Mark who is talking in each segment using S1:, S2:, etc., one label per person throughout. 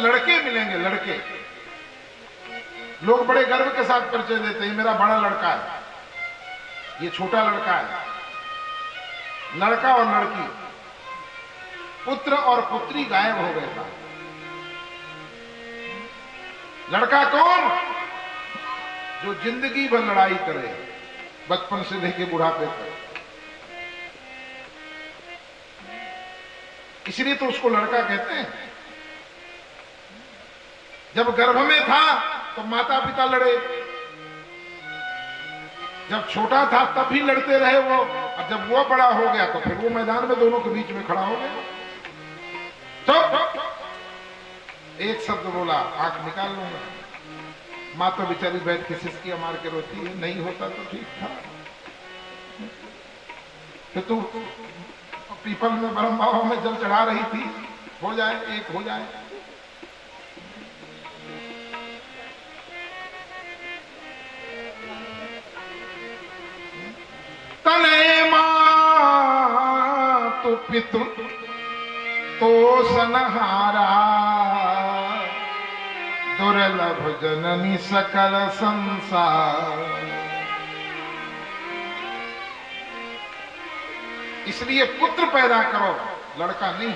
S1: लड़के मिलेंगे, लड़के। लोग बड़े गर्व के साथ परिचय देते हैं, मेरा बड़ा लड़का है, ये छोटा लड़का है। लड़का और लड़की, पुत्र और पुत्री गायब हो गए था। लड़का कौन? जो जिंदगी भर लड़ाई करे, बचपन से लेके बुढ़ापे तक। इसलिए तो उसको लड़का कहते हैं। जब गर्भ में था तो माता पिता लड़े, जब छोटा था तब भी लड़ते रहे वो, और जब वो बड़ा हो गया तो फिर वो मैदान में दोनों के बीच में खड़ा हो गया। तो एक शब्द बोला, आंख निकाल लूंगा। माँ तो बेचारी बैठ के सिसकियां मार के रोती है, नहीं होता तो ठीक था। फिर तू पीपल में ब्रह्म बाबा में जल चढ़ा रही थी, हो जाए, एक हो जाए। तने मां तू पितु तो सनहारा, दुर्लभ जननी सकल संसार। इसलिए पुत्र पैदा करो, लड़का नहीं।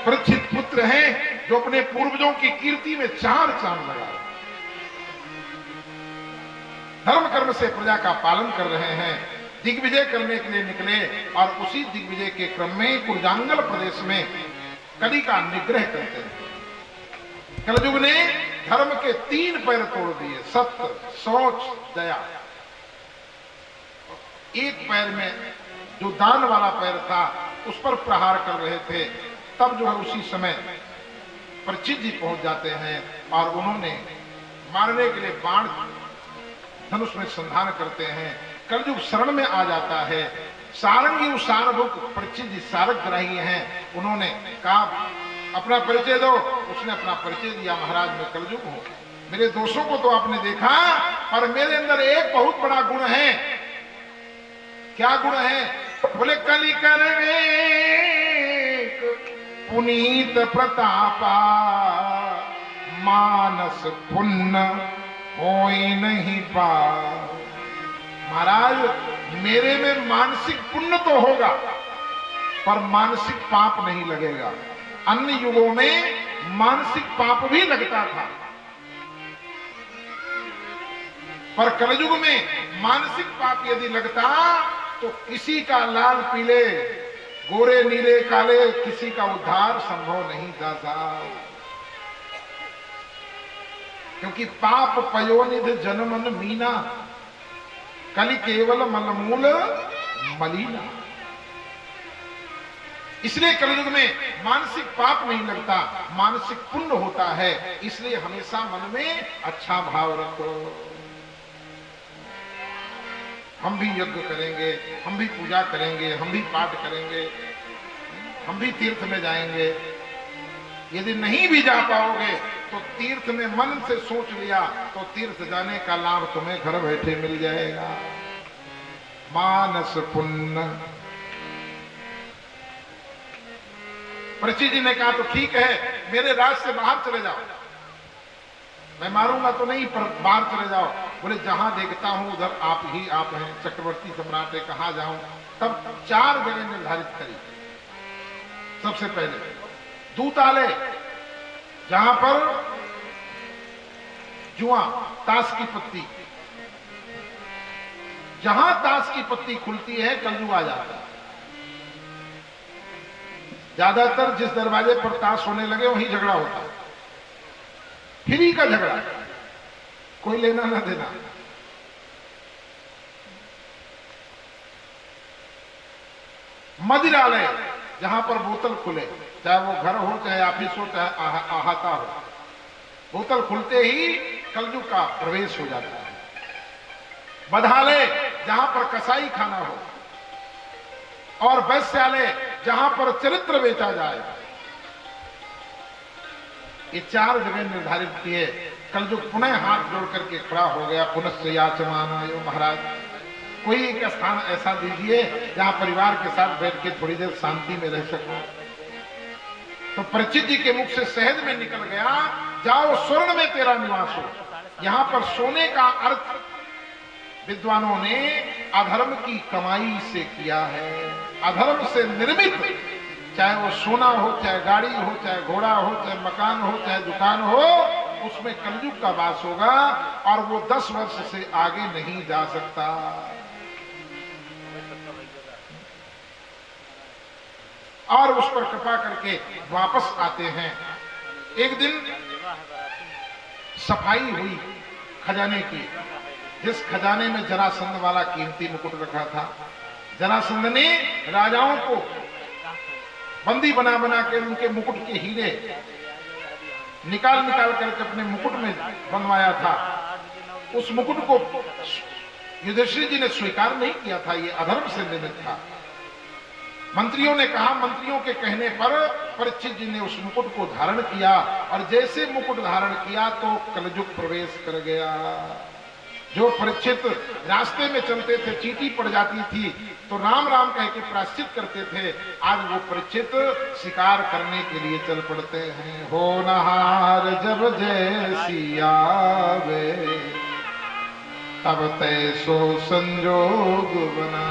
S1: परीक्षित पुत्र हैं जो अपने पूर्वजों की कीर्ति में चार चांद लगा, धर्म कर्म से प्रजा का पालन कर रहे हैं, दिग्विजय करने के लिए निकले, और उसी दिग्विजय के क्रम में कुरजांगल प्रदेश में कली का निग्रह करते हैं। कलयुग ने धर्म के 3 पैर तोड़ दिए, सत्य, शौच, दया। एक पैर में जो दान वाला पैर था उस पर प्रहार कर रहे थे। तब जो है उसी समय परीक्षित जी पहुंच जाते हैं और उन्होंने मारने के लिए बाण धनुष में संधान करते हैं। कलयुग शरण में आ जाता है। सारंगी सारभुक परीक्षित जी सारक ग्राही हैं। उन्होंने कहा अपना परिचय दो। उसने अपना परिचय दिया, महाराज मैं कलयुग हूं। मेरे दोषों को तो आपने देखा, पर मेरे अंदर एक बहुत बड़ा गुण है। क्या गुण है? बोले कली कर पुनीत प्रतापा, मानस पुण्य कोई नहीं पा। महाराज मेरे में मानसिक पुण्य तो होगा पर मानसिक पाप नहीं लगेगा। अन्य युगों में मानसिक पाप भी लगता था, पर कलयुग में मानसिक पाप यदि लगता तो किसी का लाल पीले, गोरे नीले काले, किसी का उद्धार संभव नहीं था। क्योंकि पाप पयोनिध जनमन मीना, कलि केवल मलमूल मलिना। इसलिए कलयुग में मानसिक पाप नहीं लगता, मानसिक पुण्य होता है। इसलिए हमेशा मन में अच्छा भाव रखो। हम भी यज्ञ करेंगे, हम भी पूजा करेंगे, हम भी पाठ करेंगे, हम भी तीर्थ में जाएंगे। यदि नहीं भी जा पाओगे तो तीर्थ में मन से सोच लिया तो तीर्थ जाने का लाभ तुम्हें घर बैठे मिल जाएगा। मानस पुण्य। परीक्षित जी ने कहा तो ठीक है, मेरे राज से बाहर चले जाओ, मैं मारूंगा तो नहीं पर बाहर चले जाओ। बोले जहां देखता हूं उधर आप ही आप हैं, चक्रवर्ती सम्राट है, कहां जाऊं। तब 4 जगह निर्धारित करी। सबसे पहले दूताले, जहां पर जुआ ताश की पत्ती, जहां ताश की पत्ती खुलती है कलयुग आ जाता है। ज्यादातर जिस दरवाजे पर ताश होने लगे वहीं झगड़ा होता है, फ्री का झगड़ा, कोई लेना ना देना। मदिरालय, जहां पर बोतल खुले, चाहे वो घर हो, चाहे ऑफिस हो, चाहे अहाता हो, बोतल खुलते ही कलयुग का प्रवेश हो जाता है। बधालय, जहां पर कसाई खाना हो, और वैश्यालय, जहां पर चरित्र बेचा जाए। ये 4 जगह निर्धारित किए। कलयुग पुनः हाथ जोड़ करके खड़ा हो गया। पुनः याचमान महाराज, कोई एक स्थान ऐसा दीजिए जहां परिवार के साथ बैठ के थोड़ी देर शांति में रह सको। तो परीक्षित जी के मुख से सहज में निकल गया, जाओ स्वर्ण में तेरा निवास हो। यहां पर सोने का अर्थ विद्वानों ने अधर्म की कमाई से किया है। अधर्म से निर्मित, चाहे वो सोना हो, चाहे गाड़ी हो, चाहे घोड़ा हो, चाहे मकान हो, चाहे दुकान हो, उसमें कलयुग का वास होगा और वो 10 वर्ष से आगे नहीं जा सकता। और उस पर कृपा करके वापस आते हैं। एक दिन सफाई हुई खजाने की, जिस खजाने में जरासंध वाला कीमती मुकुट रखा था। जरासंध ने राजाओं को बंदी बना बना के उनके मुकुट के हीरे निकाल निकाल करके अपने मुकुट में बनवाया था। उस मुकुट को युधिष्ठिर जी ने स्वीकार नहीं किया था, ये अधर्म से निर्मित था। मंत्रियों ने कहा, मंत्रियों के कहने पर परीक्षित जी ने उस मुकुट को धारण किया और जैसे मुकुट धारण किया तो कलयुग प्रवेश कर गया। जो परीक्षित रास्ते में चलते थे, चींटी पड़ जाती थी तो राम राम कह के प्रायश्चित करते थे, आज वो परीक्षित शिकार करने के लिए चल पड़ते हैं। हो नहार जब जैसी आवे, तब तैसो संजोग बना।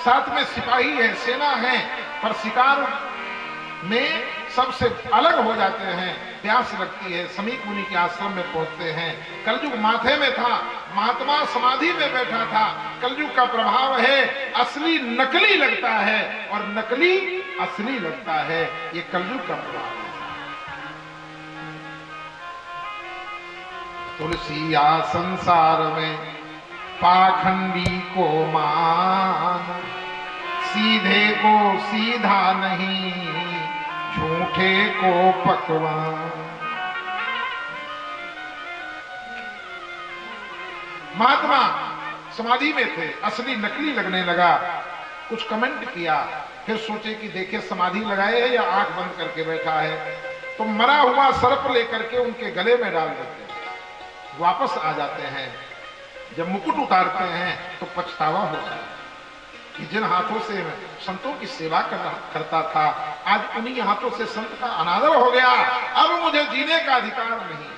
S1: साथ में सिपाही है, सेना है, पर शिकार में सबसे अलग हो जाते हैं। प्यास लगती है, समीप मुनि के आश्रम में पहुंचते हैं। कलयुग माथे में था, महात्मा समाधि में बैठा था। कलयुग का प्रभाव है, असली नकली लगता है और नकली असली लगता है। ये कलयुग का प्रभाव है। तुलसिया संसार में पाखंडी को मान, सीधे को सीधा नहीं, झूठे को पकवान। महात्मा समाधि में थे, असली नकली लगने लगा। कुछ कमेंट किया, फिर सोचे कि देखे समाधि लगाए है या आंख बंद करके बैठा है, तो मरा हुआ सर्प लेकर के उनके गले में डाल देते हैं। वापस आ जाते हैं। जब मुकुट उतारते हैं तो पछतावा होता है कि जिन हाथों से संतों की सेवा करता था, आज उन्हीं हाथों से संत का अनादर हो गया। अब मुझे जीने का अधिकार नहीं है।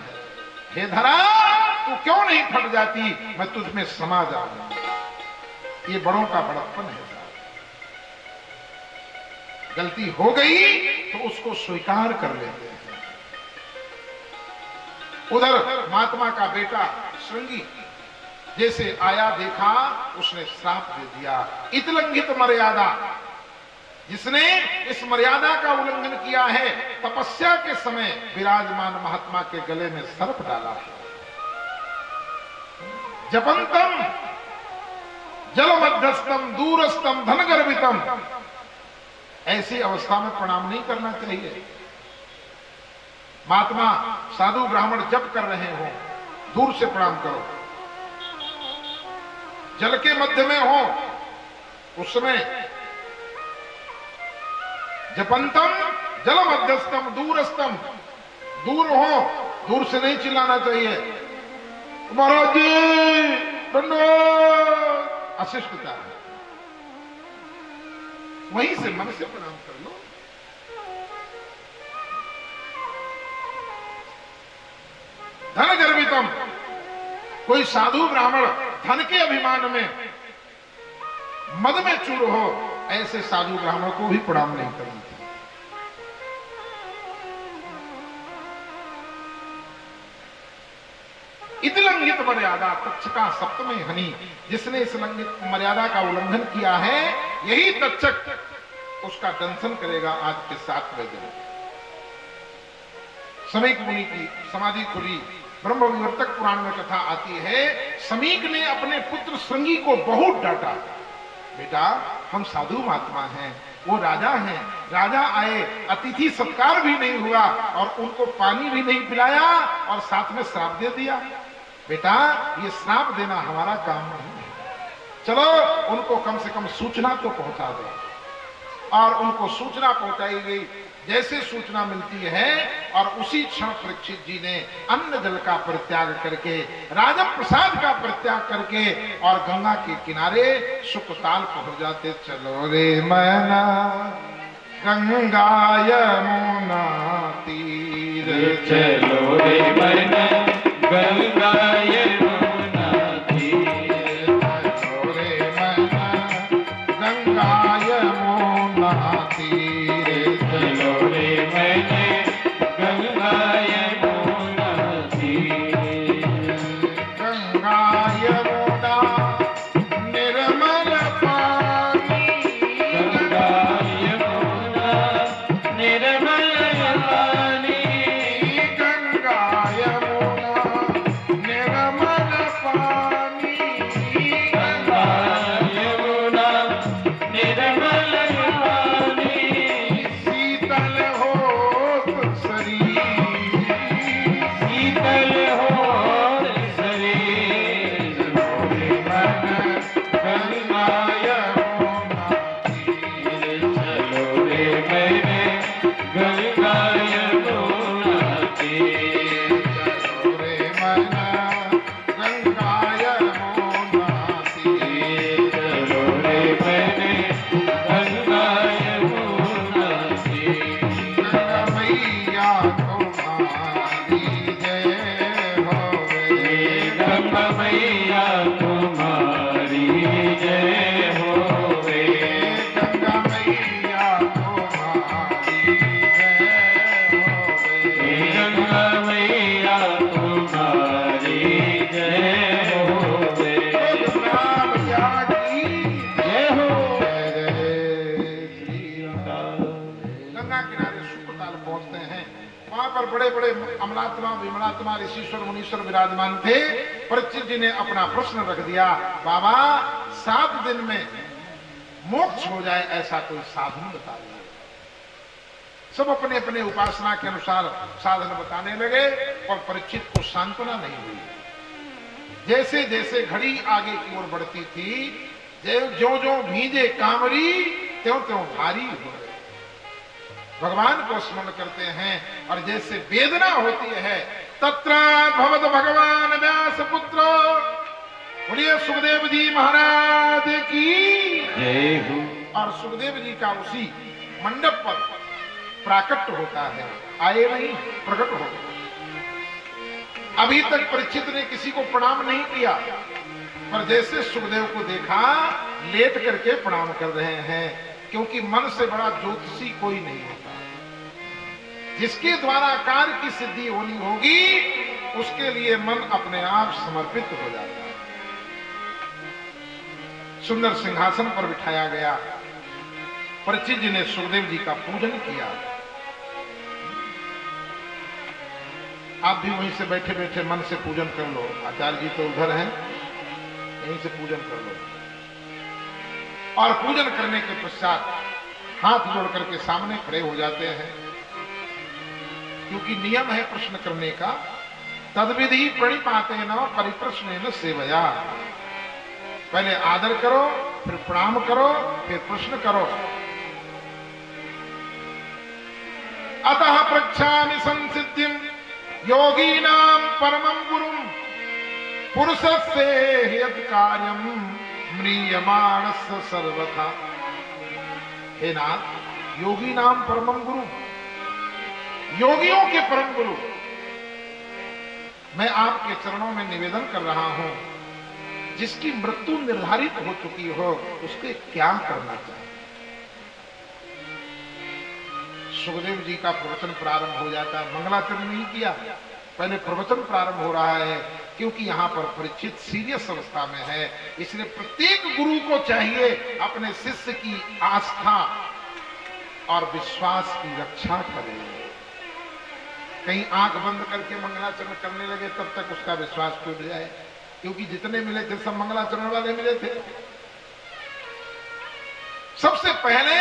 S1: हे धरा, तू क्यों नहीं फट जाती, मैं तुझ में समा जाऊंगा। ये बड़ों का बड़प्पन है। गलती हो गई तो उसको स्वीकार कर लेते हैं। उधर महात्मा का बेटा श्रृंगी जैसे आया, देखा, उसने श्राप दे दिया। इतलंघित मर्यादा, जिसने इस मर्यादा का उल्लंघन किया है, तपस्या के समय विराजमान महात्मा के गले में सर्प डाला है। जपंतम जलमध्यस्थम दूरस्थम धनगर्भितम, ऐसी अवस्था में प्रणाम नहीं करना चाहिए। महात्मा साधु ब्राह्मण जप कर रहे हो, दूर से प्रणाम करो। जल के मध्य में हो उस समय जपंतम जल मध्यस्थम दूरस्थम, दूर हो, दूर से नहीं चिल्लाना चाहिए। महाराज जी दंडवत, अशिष्टता है। वहीं से मन से प्रणाम कर लो। धन गर्भितम, कोई साधु ब्राह्मण धन के अभिमान में मद में चूर हो, ऐसे साधु ब्राह्मण को भी प्रणाम नहीं करना चाहिए। इतिलंघित मर्यादा तक्षका सप्तमे हनि, जिसने इस लंघित मर्यादा का उल्लंघन किया है, यही तक्षक उसका दंशन करेगा आज के 7वें दिन। समीक मुनि की समाधि खुली। ब्रह्म विवर्तक पुराण में कथा आती है, समीक ने अपने पुत्र श्रृंगी को बहुत डांटा। बेटा, हम साधु महात्मा हैं, वो राजा हैं, राजा आए, अतिथि सत्कार भी नहीं हुआ और उनको पानी भी नहीं पिलाया और साथ में श्राप दे दिया। बेटा, ये श्राप देना हमारा काम नहीं है। चलो उनको कम से कम सूचना तो पहुंचा दो। और उनको सूचना पहुंचाई गई। जैसे सूचना मिलती है और उसी क्षण परीक्षित जी ने अन्न जल का परित्याग करके, राजम प्रसाद का परित्याग करके और गंगा के किनारे सुखताल पहुंच जाते। चलो रे मैना गंगा यमुना तीर
S2: चलो रे मन गंगा यमुना तीर
S1: चलो रे मन गंगा यमुना तीर
S2: चलो रे मन गंगा यमुना तीर
S1: गंगा यमुना निर्मल पानी
S2: गंगा यमुना निर्मल पानी
S1: गंगा यमुना निर्मल पानी
S2: गंगा यमुना निर्मल पानी
S1: शीतल हो शरीर
S2: शीतल हो शरीर
S1: गंगा यमुना तीर
S2: चलो रे मैंने गंगा यमुना तीर
S1: चलो रे मन गंगा यमुना तीर
S2: चलो रे मैंने गंगा यमुना तीर
S1: गंगा मैया तुम्हारी जय होवे
S2: गंगा मैया तुम्हारी जय होवे
S1: गंगा मैया तुम्हारी जय होवे
S2: गंगा मैया तुम्हारी जय होवे
S1: गंगा मैया की
S2: जय हो
S1: जय जय श्री राम। गंगा किनारे सुखताल पहुंचते हैं। वहां पर बड़े बड़े अमलात्मा विमलात्मा ऋषिश्वर मुनीश्वर विराजमान थे। परीक्षित जी ने अपना प्रश्न रख दिया, बाबा 7 दिन में मोक्ष हो जाए ऐसा कोई साधन बता दीजिए। सब अपने अपने उपासना के अनुसार साधन बताने लगे और परीक्षित को सांत्वना नहीं हुई। जैसे जैसे घड़ी आगे की ओर बढ़ती थी, जो जो भीजे कामरी त्यों त्यों भारी हो गए। भगवान को स्मरण करते हैं और जैसे वेदना होती है, तत्र भवत भगवान व्यास पुत्र। बोलिए सुखदेव जी महाराज की
S2: जय हो
S1: और सुखदेव जी का उसी मंडप पर प्राकट्य होता है, आए नहीं प्रकट हो गए। अभी तक परीक्षित ने किसी को प्रणाम नहीं किया, पर जैसे सुखदेव को देखा लेट करके प्रणाम कर रहे हैं, क्योंकि मन से बड़ा ज्योतिषी कोई नहीं होता। जिसके द्वारा कार्य की सिद्धि होनी होगी उसके लिए मन अपने आप समर्पित हो जाता है। सुंदर सिंहासन पर बिठाया गया। परीक्षित जी ने सुखदेव जी का पूजन किया। आप भी वहीं से बैठे बैठे मन से पूजन कर लो। आचार्य जी तो उधर हैं, यहीं से पूजन कर लो। और पूजन करने के पश्चात हाथ जोड़ करके सामने खड़े हो जाते हैं, क्योंकि नियम है प्रश्न करने का। तद्विधि प्रणिपाते न परिप्रश्न न सेवया। पहले आदर करो, फिर प्रणाम करो, फिर प्रश्न करो। अतः प्रच्छामि संसिद्धिं योगीनां परमं गुरुं पुरुषस्य यत् कार्यं म्रियमाणस्य सर्वथा। हे नाथ, योगीनां परमं गुरु, योगियों के परम गुरु, मैं आपके चरणों में निवेदन कर रहा हूं, जिसकी मृत्यु निर्धारित हो चुकी हो उसके क्या करना चाहिए। सुखदेव जी का प्रवचन प्रारंभ हो जाता है। मंगलाचरण नहीं किया, पहले प्रवचन प्रारंभ हो रहा है, क्योंकि यहाँ पर परीक्षित सीरियस अवस्था में है। इसलिए प्रत्येक गुरु को चाहिए अपने शिष्य की आस्था और विश्वास की रक्षा करे। कहीं आंख बंद करके मंगलाचरण करने लगे तब तक उसका विश्वास टूट जाए, क्योंकि जितने मिले थे सब मंगलाचरण वाले मिले थे। सबसे पहले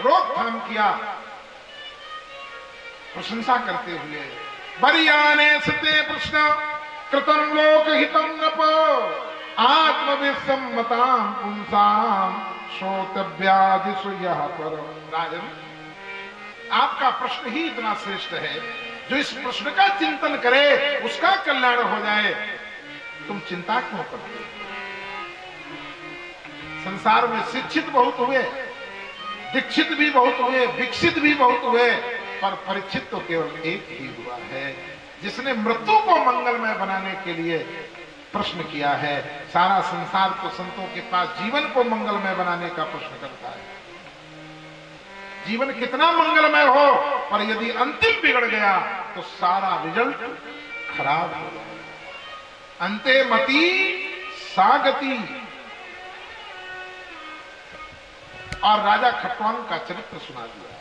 S1: रोकथाम किया, प्रशंसा करते हुए, बरियाने सते प्रश्न कृतम लोक हितम नप आत्मविसम्मताम पुंसाम श्रोतव्यादिषु यः पर। राजन, आपका प्रश्न ही इतना श्रेष्ठ है, जो इस प्रश्न का चिंतन करे उसका कल्याण हो जाए। तुम चिंता क्यों करते हो? संसार में शिक्षित बहुत हुए, दीक्षित भी बहुत हुए, विकसित भी बहुत हुए, पर परीक्षित तो केवल एक ही हुआ है जिसने मृत्यु को मंगलमय बनाने के लिए प्रश्न किया है। सारा संसार तो संतों के पास जीवन को मंगलमय बनाने का प्रश्न करता है। जीवन कितना मंगलमय हो, पर यदि अंतिम बिगड़ गया तो सारा रिजल्ट खराब हो जाएगा। अंते मति सागति। और राजा खट्वांग का चरित्र सुना दिया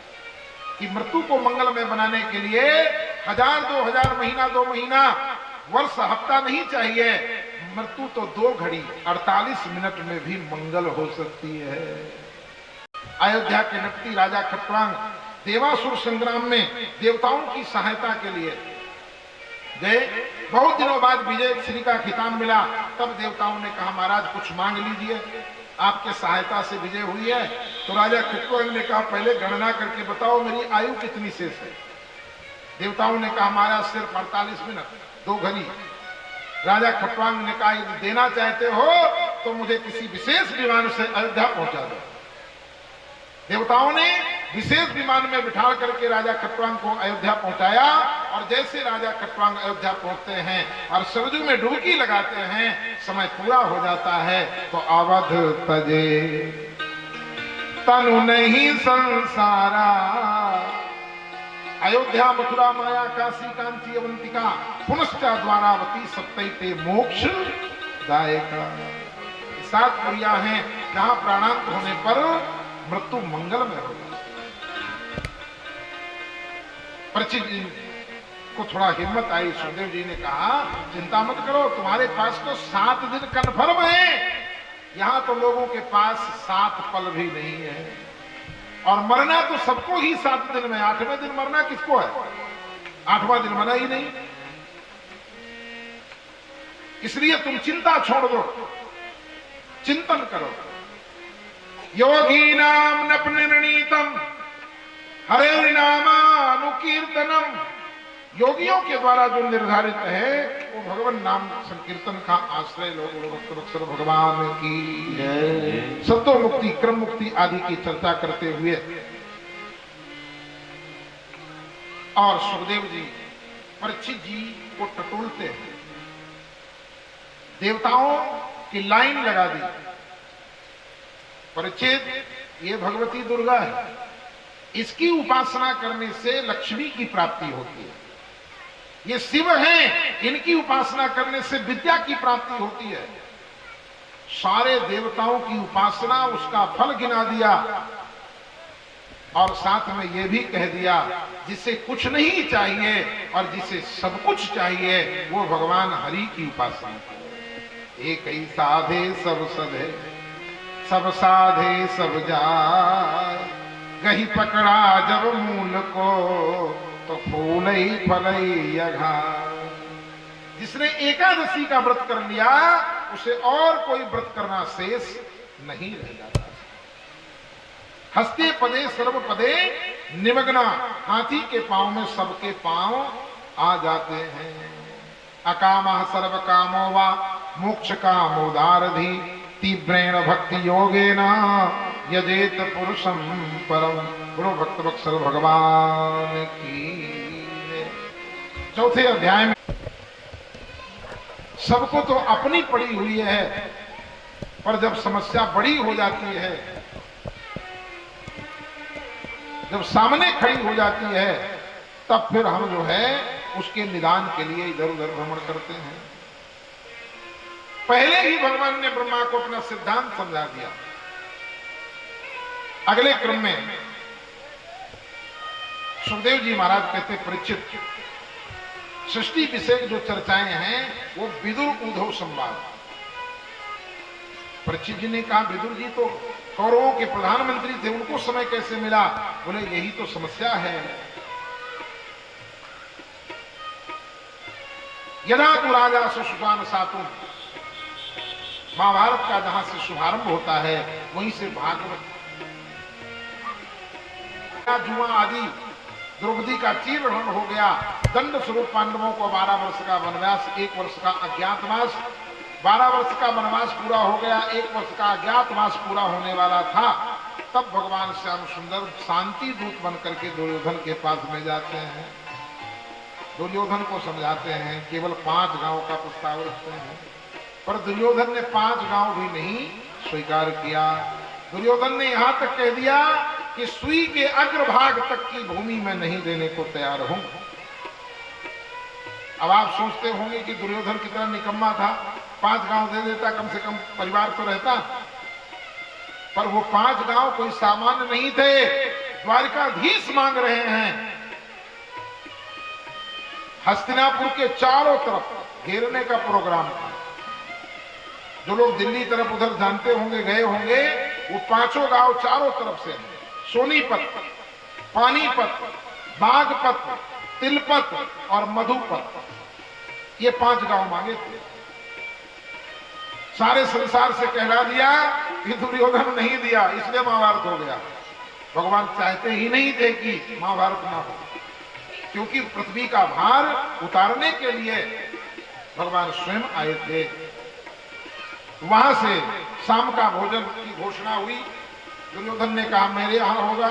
S1: कि मृत्यु को मंगलमय बनाने के लिए 1000, 2000 महीना, 2 महीना, वर्ष, हफ्ता नहीं चाहिए। मृत्यु तो 2 घड़ी 48 मिनट में भी मंगल हो सकती है। अयोध्या के नपति राजा खट्वांग देवासुर संग्राम में देवताओं की सहायता के लिए गए। बहुत दिनों बाद विजय श्री का खिताब मिला। तब देवताओं ने कहा, महाराज कुछ मांग लीजिए, आपके सहायता से विजय हुई है। तो राजा खट्वांग ने कहा, पहले गणना करके बताओ मेरी आयु कितनी शेष है। देवताओं ने कहा, महाराज सिर्फ 48 मिनट 2 घड़ी। राजा खट्वांग ने कहा, यदि देना चाहते हो तो मुझे किसी विशेष विमान से अयोध्या पहुंचा दो। देवताओं ने विशेष विमान में बिठा करके राजा खट्वांग को अयोध्या पहुंचाया। और जैसे राजा खट्वांग अयोध्या पहुंचते हैं और सरजू में डुबकी लगाते हैं, समय पूरा हो जाता है तो अवध तजे तनु नहीं संसारा। अयोध्या, मथुरा, माया, काशी, कांची, अवंतिका, पुनश्चा द्वारावती, सप्तैते मोक्ष दायका। 7 पुरिया हैं जहां प्राणांत होने पर मृत्यु मंगलमय हो जाती है। परीक्षित जी को थोड़ा हिम्मत आई। सुखदेव जी ने कहा, चिंता मत करो, तुम्हारे पास तो 7 दिन कन्फर्म है। यहां तो लोगों के पास 7 पल भी नहीं है। और मरना तो सबको ही 7 दिन में, 8वें दिन मरना किसको है? 8वां दिन मरा ही नहीं। इसलिए तुम चिंता छोड़ दो, चिंतन करो। योगी नाम नप निर्णीतम हरे नामानुकीर्तनम। योगियों के द्वारा जो निर्धारित है वो भगवान नाम संकीर्तन का आश्रय लोग भक्त भगवान की सत्व मुक्ति, क्रम मुक्ति आदि की चर्चा करते हुए। और सुखदेव जी परीक्षित जी को टटोलते हैं। देवताओं की लाइन लगा दी। परीक्षित, ये भगवती दुर्गा है, इसकी उपासना करने से लक्ष्मी की प्राप्ति होती है। ये शिव हैं, इनकी उपासना करने से विद्या की प्राप्ति होती है। सारे देवताओं की उपासना, उसका फल गिना दिया। और साथ में यह भी कह दिया, जिसे कुछ नहीं चाहिए और जिसे सब कुछ चाहिए वो भगवान हरि की उपासना करे। एक ही साधे सब सधे, सब साधे सब जाय। गही पकड़ा जब मूल को तो फूल ही फल ही अघाय। जिसने एकादशी का व्रत कर लिया उसे और कोई व्रत करना शेष नहीं रह जाता। हस्ते पदे सर्व पदे निमग्ना। हाथी के पांव में सबके पांव आ जाते हैं। अकामः सर्व कामो वा मोक्ष कामोदारधि। तीव्रेण भक्ति योगेन यजेत पुरुषम परम। गुरु भक्त वत्सल भगवान की। चौथे अध्याय में सबको तो अपनी पड़ी हुई है, पर जब समस्या बड़ी हो जाती है, जब सामने खड़ी हो जाती है, तब फिर हम जो है उसके निदान के लिए इधर उधर भ्रमण करते हैं। पहले ही भगवान ने ब्रह्मा को अपना सिद्धांत समझा दिया। अगले क्रम में सुखदेव जी महाराज कहते, परीक्षित, सृष्टि विषय जो चर्चाएं हैं वो विदुर उद्धव संवाद। परीक्षित जी ने कहा, विदुर जी तो कौरवों के प्रधानमंत्री थे, उनको समय कैसे मिला? बोले यही तो समस्या है। यदा तु राजा सुशान सातु। महाभारत का जहां से शुभारंभ होता है वहीं से भागवत, जुआ आदि, द्रौपदी का चीरहरण हो गया। दंड स्वरूप पांडवों को 12 वर्ष का वनवास, 1 वर्ष का अज्ञातवास 12 वर्ष का वनवास पूरा हो गया, 1 वर्ष का अज्ञातवास पूरा होने वाला था, तब भगवान श्याम सुंदर शांति दूत बन करके दुर्योधन के पास में जाते हैं, दुर्योधन को समझाते हैं, केवल 5 गांव का प्रस्ताव रखते हैं। पर दुर्योधन ने 5 गांव भी नहीं स्वीकार किया। दुर्योधन ने यहां तक कह दिया कि सुई के अग्रभाग तक की भूमि में नहीं देने को तैयार हूं। अब आप सोचते होंगे कि दुर्योधन कितना निकम्मा था, 5 गांव दे देता, कम से कम परिवार तो रहता। पर वो 5 गांव कोई सामान्य नहीं थे, द्वारिकाधीश मांग रहे हैं। हस्तिनापुर के चारों तरफ घेरने का प्रोग्राम था। जो लोग दिल्ली तरफ उधर जानते होंगे, गए होंगे, वो 5 गांव चारों तरफ से, सोनीपत, पानीपत, बागपत, तिलपत और मधुपत, ये 5 गांव मांगे थे। सारे संसार से कहला दिया कि दुर्योधन नहीं दिया, इसलिए महाभारत हो गया। भगवान चाहते ही नहीं थे कि महाभारत ना हो, क्योंकि पृथ्वी का भार उतारने के लिए भगवान स्वयं आए थे। वहां से शाम का भोजन की घोषणा हुई। दुर्योधन ने कहा मेरे यहां होगा,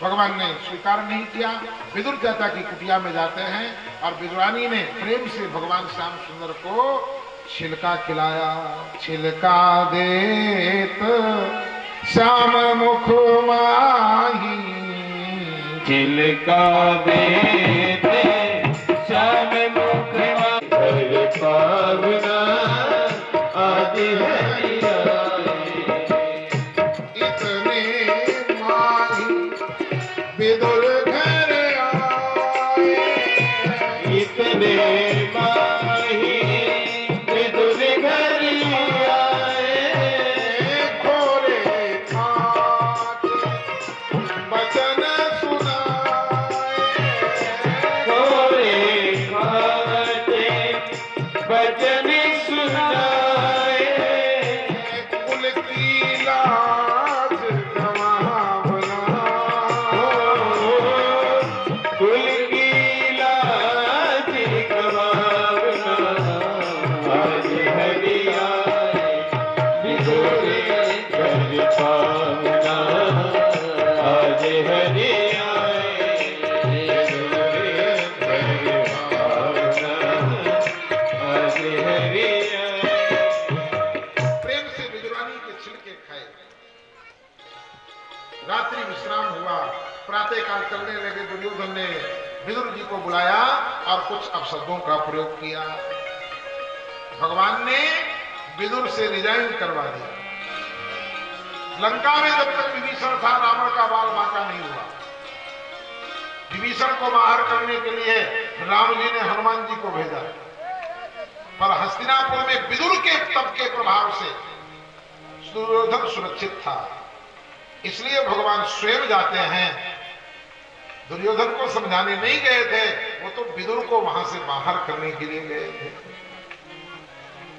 S1: भगवान ने स्वीकार नहीं किया। विदुर चाचा की कुटिया में जाते हैं और विदुरानी ने प्रेम से भगवान श्याम सुंदर को छिलका खिलाया। छिलका देत श्याम मुख माही,
S2: छिलका देते श्याम मुख माही, पावना आदि हरिया।
S1: इतने माही विदुर घर आए,
S2: इतने माही विदुर घर आए।
S1: खोले खाट वचन सुनाए,
S2: खोले खाटे भजन सुनाए।
S1: कुल की लाज गंवावना,
S2: कुल की लाज गंवावना, आज हरिया विदुर घर पावना, आज हरिया विदुर घर पावना, आज हरिया।
S1: प्रेम से विदुरानी के छिलके खाए। रात्रि विश्राम हुआ, प्रातः काल चलने लगे। दुर्योधन ने विदुर जी को बुलाया और कुछ अपशब्दों का प्रयोग किया। भगवान ने विदुर से रिजाइन करवा दिया। लंका में जब तक विभीषण था, रावण का बाल बांका नहीं हुआ। विभीषण को बाहर करने के लिए राम जी ने हनुमान जी को भेजा, पर हस्तिनापुर में विदुर के तप के प्रभाव से दुर्योधन सुरक्षित था। इसलिए भगवान स्वयं जाते हैं। दुर्योधन को समझाने नहीं गए थे, वो तो विदुर को वहां से बाहर करने के लिए गए थे।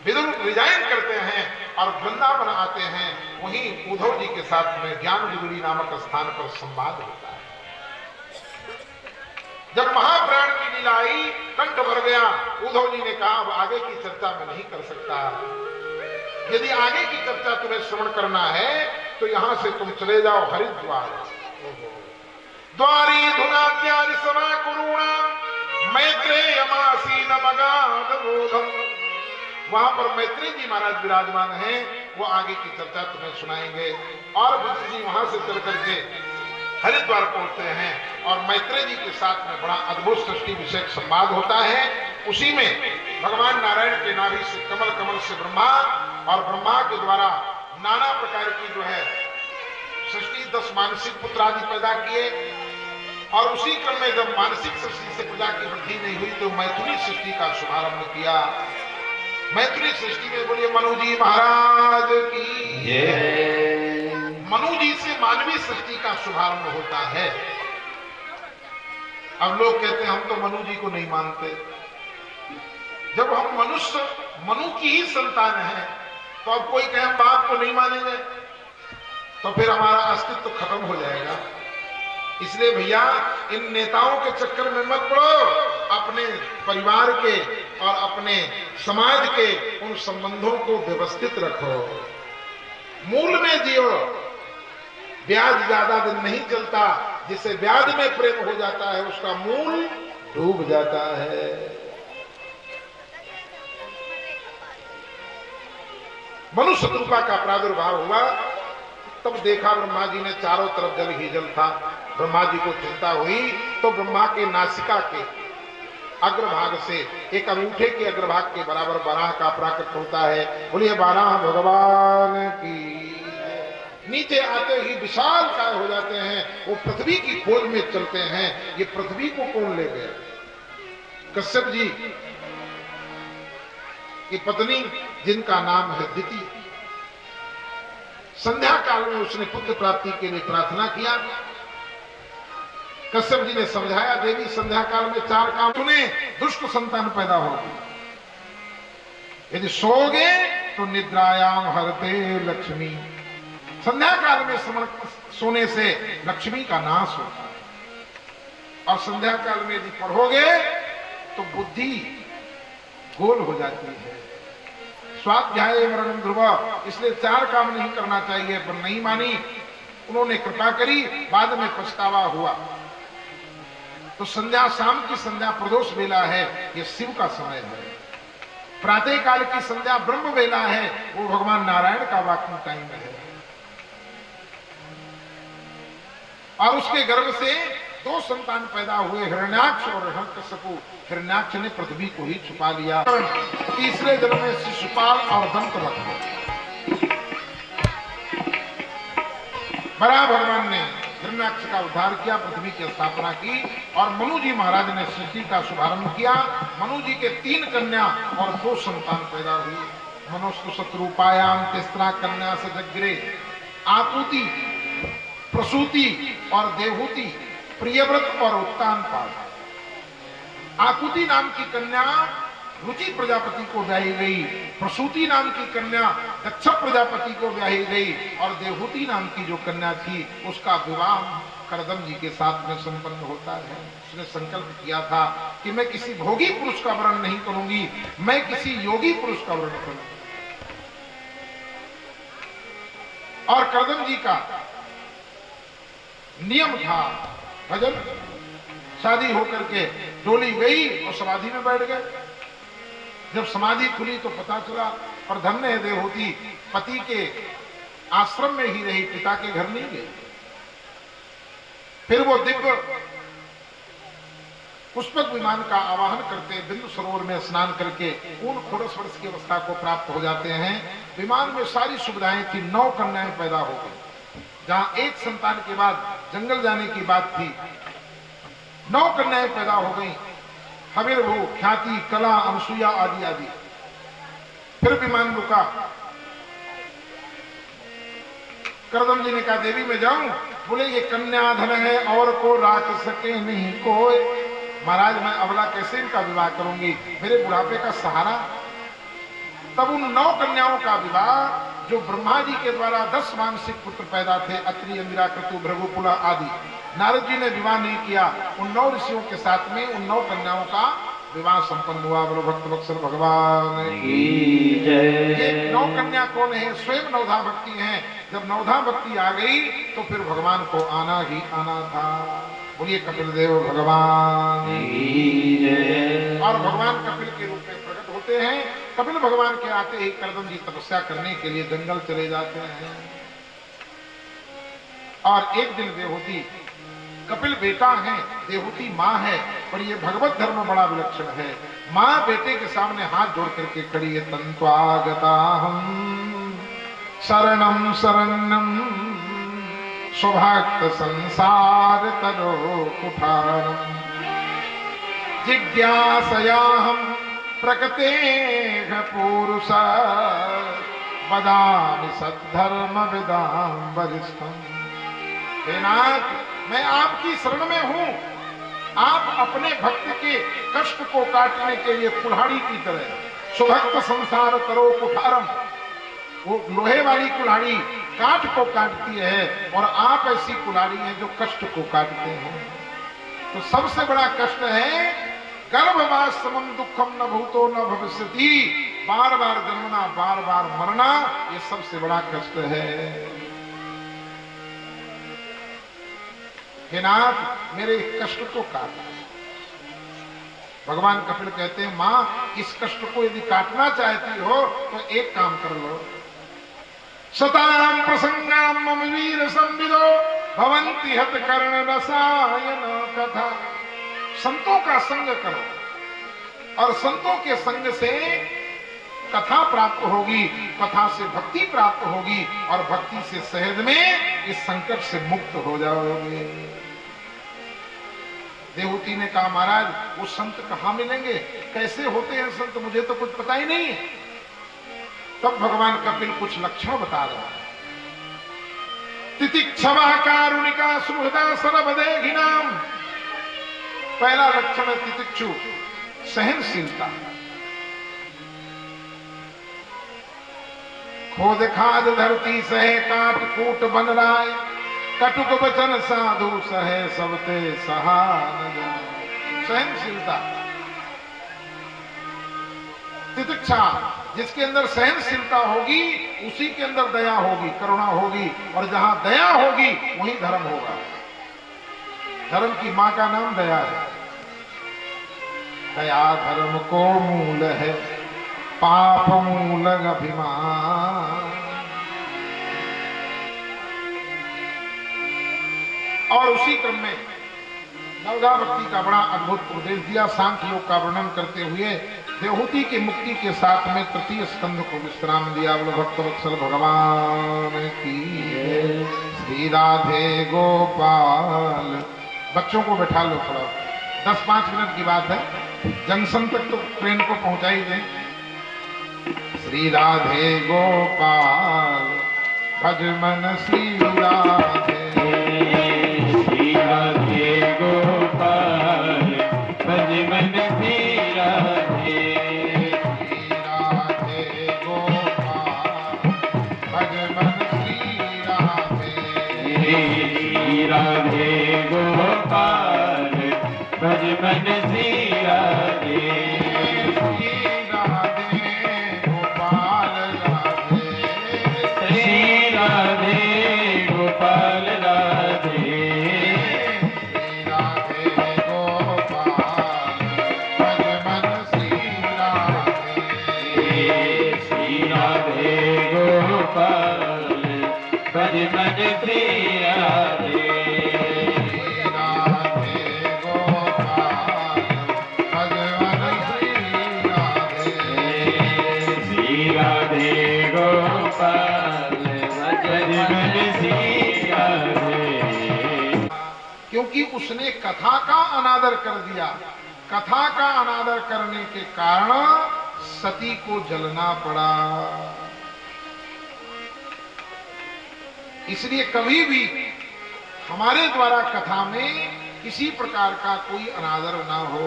S1: विदुर रिजाइन करते हैं और वृंदावन आते हैं। वहीं उद्धव जी के साथ में ज्ञान विदुरी नामक स्थान पर संवाद होता है। जब महाप्राण की लीला आई, कंठ भर गया। उद्धव जी ने कहा अब आगे की चर्चा मैं नहीं कर सकता। यदि आगे की चर्चा तुम्हें श्रवण करना है तो यहां से तुम चले जाओ हरिद्वार। द्वारी धुनात्यादि समा कुरुणाम मैत्रेयमासीन मगाध बोधम। वहां पर मैत्री जी महाराज विराजमान हैं, वो आगे की चर्चा तुम्हें सुनाएंगे। और विदुर जी वहां से चल करके हरिद्वार पहुंचते हैं और मैत्रेय जी के साथ में बड़ा अद्भुत सृष्टि विषयक संवाद होता है। उसी में भगवान नारायण के नाभि से कमल, कमल से ब्रह्मा और ब्रह्मा के द्वारा नाना प्रकार की जो है सृष्टि 10 मानसिक पुत्र आदि पैदा किए। और उसी क्रम में जब मानसिक सृष्टि से प्रजा की वृद्धि नहीं हुई तो मैथुनी सृष्टि का शुभारंभ किया। मैथुनी सृष्टि में बोलिए मनु जी महाराज की। मनु जी से मानवीय सृष्टि का शुभारंभ होता है। अब लोग कहते हैं हम तो मनु जी को नहीं मानते। जब हम मनुष्य मनु की ही संतान है तो अब कोई कहे हम बाप को नहीं मानेंगे तो फिर हमारा अस्तित्व खत्म हो जाएगा। इसलिए भैया इन नेताओं के चक्कर में मत पड़ो, अपने परिवार के और अपने समाज के उन संबंधों को व्यवस्थित रखो, मूल में जियो। ब्याज ज्यादा दिन नहीं चलता, जिसे ब्याज में प्रेम हो जाता है उसका मूल डूब जाता है। मनु शत्रुपा का प्रादुर्भाव हुआ, तब देखा ब्रह्मा जी ने चारों तरफ जल ही जल था। ब्रह्मा जी को चिंता हुई तो ब्रह्मा के नासिका के अग्रभाग से एक अंगूठे के अग्रभाग के बराबर बाराह का प्राकट होता है। बोलिए बाराह भगवान की। नीचे आते ही विशाल काय हो जाते हैं, वो पृथ्वी की खोज में चलते हैं। ये पृथ्वी को कौन ले गए? कश्यप जी की पत्नी जिनका नाम है दिति। संध्या काल में उसने पुत्र प्राप्ति के लिए प्रार्थना किया। कश्यप जी ने समझाया, देवी संध्या काल में 4 काम सुने, दुष्ट संतान पैदा होगी। यदि सोगे तो निद्रायाम हरते लक्ष्मी। संध्या काल में सोने से लक्ष्मी का नाश होता है। और संध्या काल में यदि पढ़ोगे तो बुद्धि गोल हो जाती है। स्वाध्याय मरणम ध्रुव, इसलिए 4 काम नहीं करना चाहिए, पर नहीं मानी। उन्होंने कृपा करी, बाद में पछतावा हुआ। तो संध्या, शाम की संध्या प्रदोष वेला है, ये शिव का समय है। प्रातः काल की संध्या ब्रह्म वेला है, वो भगवान नारायण का वाकिंग टाइम है। और उसके गर्भ से 2 संतान पैदा हुए, हिरण्याक्ष और हिरण्यकशिपु। हिरण्याक्ष ने पृथ्वी को ही छुपा लिया। तीसरे जन्म में शिशुपाल और दंतवक्र। बड़ा भगवान ने हिरण्याक्ष का उद्धार किया, पृथ्वी की स्थापना की। और मनु जी महाराज ने सृष्टि का शुभारंभ किया। मनु जी के 3 कन्या और 2 संतान पैदा हुई। मनुष्य शत्रुपायाम तीसरा कन्या से जग्रे आकुति, प्रसूति और देवहूति, प्रियव्रत और उत्तानपाद। आकुति नाम की कन्या रुचि प्रजापति को ब्याही गई, प्रसूति नाम की कन्या दक्ष प्रजापति को ब्याही गई, और देवहूति नाम की जो कन्या थी उसका विवाह करदम जी के साथ में संपन्न होता है। उसने संकल्प किया था कि मैं किसी भोगी पुरुष का वर्ण नहीं करूंगी, मैं किसी योगी पुरुष का वर्ण करूंगी। और करदम जी का नियम था भजन। शादी होकर के डोली गई और समाधि में बैठ गए। जब समाधि खुली तो पता चला, और धन्य है देवहूति, पति के आश्रम में ही रही, पिता के घर नहीं गई। फिर वो दिव्य पुष्पक विमान का आवाहन करते, बिंदु सरोवर में स्नान करके पूर्ण षोडश वर्ष की अवस्था को प्राप्त हो जाते हैं। विमान में सारी सुविधाएं थी, 9 कन्याएं पैदा हो गई। जहां 1 संतान के बाद जंगल जाने की बात थी, 9 कन्याएं पैदा हो गई। हविर्भू, ख्याति, कला, अनसुया आदि आदि। फिर विमान रुका। करदम जी ने कहा, देवी मैं जाऊं? बोले ये कन्या धन है और को राख सके नहीं कोई। महाराज मैं अबला कैसे इनका विवाह करूंगी, मेरे बुढ़ापे का सहारा। तब उन 9 कन्याओं का विवाह, जो ब्रह्मा जी के द्वारा 10 मानसिक पुत्र पैदा थे, अत्रि, इंदिरा, क्रतु, भृगुकुल आदि, नारद जी ने विवाह नहीं किया। उन 9 ऋषियों के साथ में उन 9 कन्याओं का विवाह संपन्न हुआ। बोलो भक्त वत्सल भगवान की जय। ये 9 कन्या कौन है? स्वयं नवधा भक्ति हैं। जब नवधा भक्ति आ गई तो फिर भगवान को आना ही आना था। बोलिए कपिल देव भगवान की जय। और भगवान कपिल के रूप में प्रकट होते हैं। कपिल भगवान के आते ही करदम जी तपस्या करने के लिए जंगल चले जाते हैं। और एक दिन देवहूति, कपिल बेटा है, देवहूति माँ है, पर ये भगवत धर्म बड़ा विलक्षण है। माँ बेटे के सामने हाथ जोड़ करके खड़ी है। तंत्वागताहं शरणं शरणं स्वभक्त संसार तरो कुठारम् जिज्ञासयाहं प्रकृतेः पुरुष वदामि सद्धर्म विदां वरिष्ठम्। हे नाथ, मैं आपकी शरण में हूं। आप अपने भक्त के कष्ट को काटने के लिए कुल्हाड़ी की तरह, सुभक्त संसार करो कुठारम, वो लोहे वाली कुल्हाड़ी काट को काटती है, और आप ऐसी कुल्हाड़ी हैं जो कष्ट को काटते हैं। तो सबसे बड़ा कष्ट है गर्भवासमम दुखम न भूतो न भविष्यति, बार बार जन्मना बार बार मरना ये सबसे बड़ा कष्ट है। हे नाथ मेरे कष्ट को काटा। भगवान कपिल कहते हैं मां इस कष्ट को यदि काटना चाहती हो तो एक काम कर लो, सताम प्रसंगाम मम वीर संविदो भवंति हत कर्ण रसायन कथा। संतों का संग करो और संतों के संग से कथा प्राप्त होगी, कथा से भक्ति प्राप्त होगी और भक्ति से सहज में इस संकट से मुक्त हो जाओगे। देवहूति ने कहा महाराज वो संत कहाँ मिलेंगे, कैसे होते हैं संत, मुझे तो कुछ पता ही नहीं है। तब भगवान कपिल कुछ लक्षण बता रहा है। तितिक्षवा कारुणिका सुहृदा सर्वदेहिनाम। पहला लक्षण है तितिक्षु, सहनशीलता। खोद खाद धरती सहे काट कूट बन राय, कटुक वचन साधु सहे सबते सहा न जाए। सहनशीलता, तितिक्षा, जिसके अंदर सहनशीलता होगी उसी के अंदर दया होगी, करुणा होगी, और जहां दया होगी वहीं धर्म होगा। धर्म की मां का नाम दया है। दया धर्म को मूल है, पाप मूल अभिमान। और उसी क्रम में नवदा भक्ति का बड़ा अद्भुत उपदेश दिया। सांख्य योग का वर्णन करते हुए देवहूति की मुक्ति के साथ में तृतीय स्कंध को विश्राम दिया। बोलो भक्त वत्सल भगवान की श्री राधे गोपाल। बच्चों को बैठा लो थोड़ा, 10-5 मिनट की बात है, जंक्शन तक तो ट्रेन को पहुंचा ही दें। श्री राधे गोपाल भज मन श्री राधे,
S2: श्री राधे गोपाल भज मन श्री राधे,
S1: श्री राधे गोपाल भज मन श्री राधे,
S2: श्री राधे गोपाल भज मन श्री राधे,
S1: श्री राधे गोपाल राधे,
S2: श्री राधे गोपाल राधे,
S1: श्री राधे गोपाल भज मन श्री राधे,
S2: श्री राधे गोपाल भज मन श्री राधे,
S1: श्री राधे गोपाल भज मन श्री राधे।
S2: श्री राधे गोपाल भज मन श्री राधे।
S1: क्योंकि उसने कथा का अनादर कर दिया। कथा का अनादर करने के कारण सती को जलना पड़ा। इसलिए कभी भी हमारे द्वारा कथा में किसी प्रकार का कोई अनादर ना हो।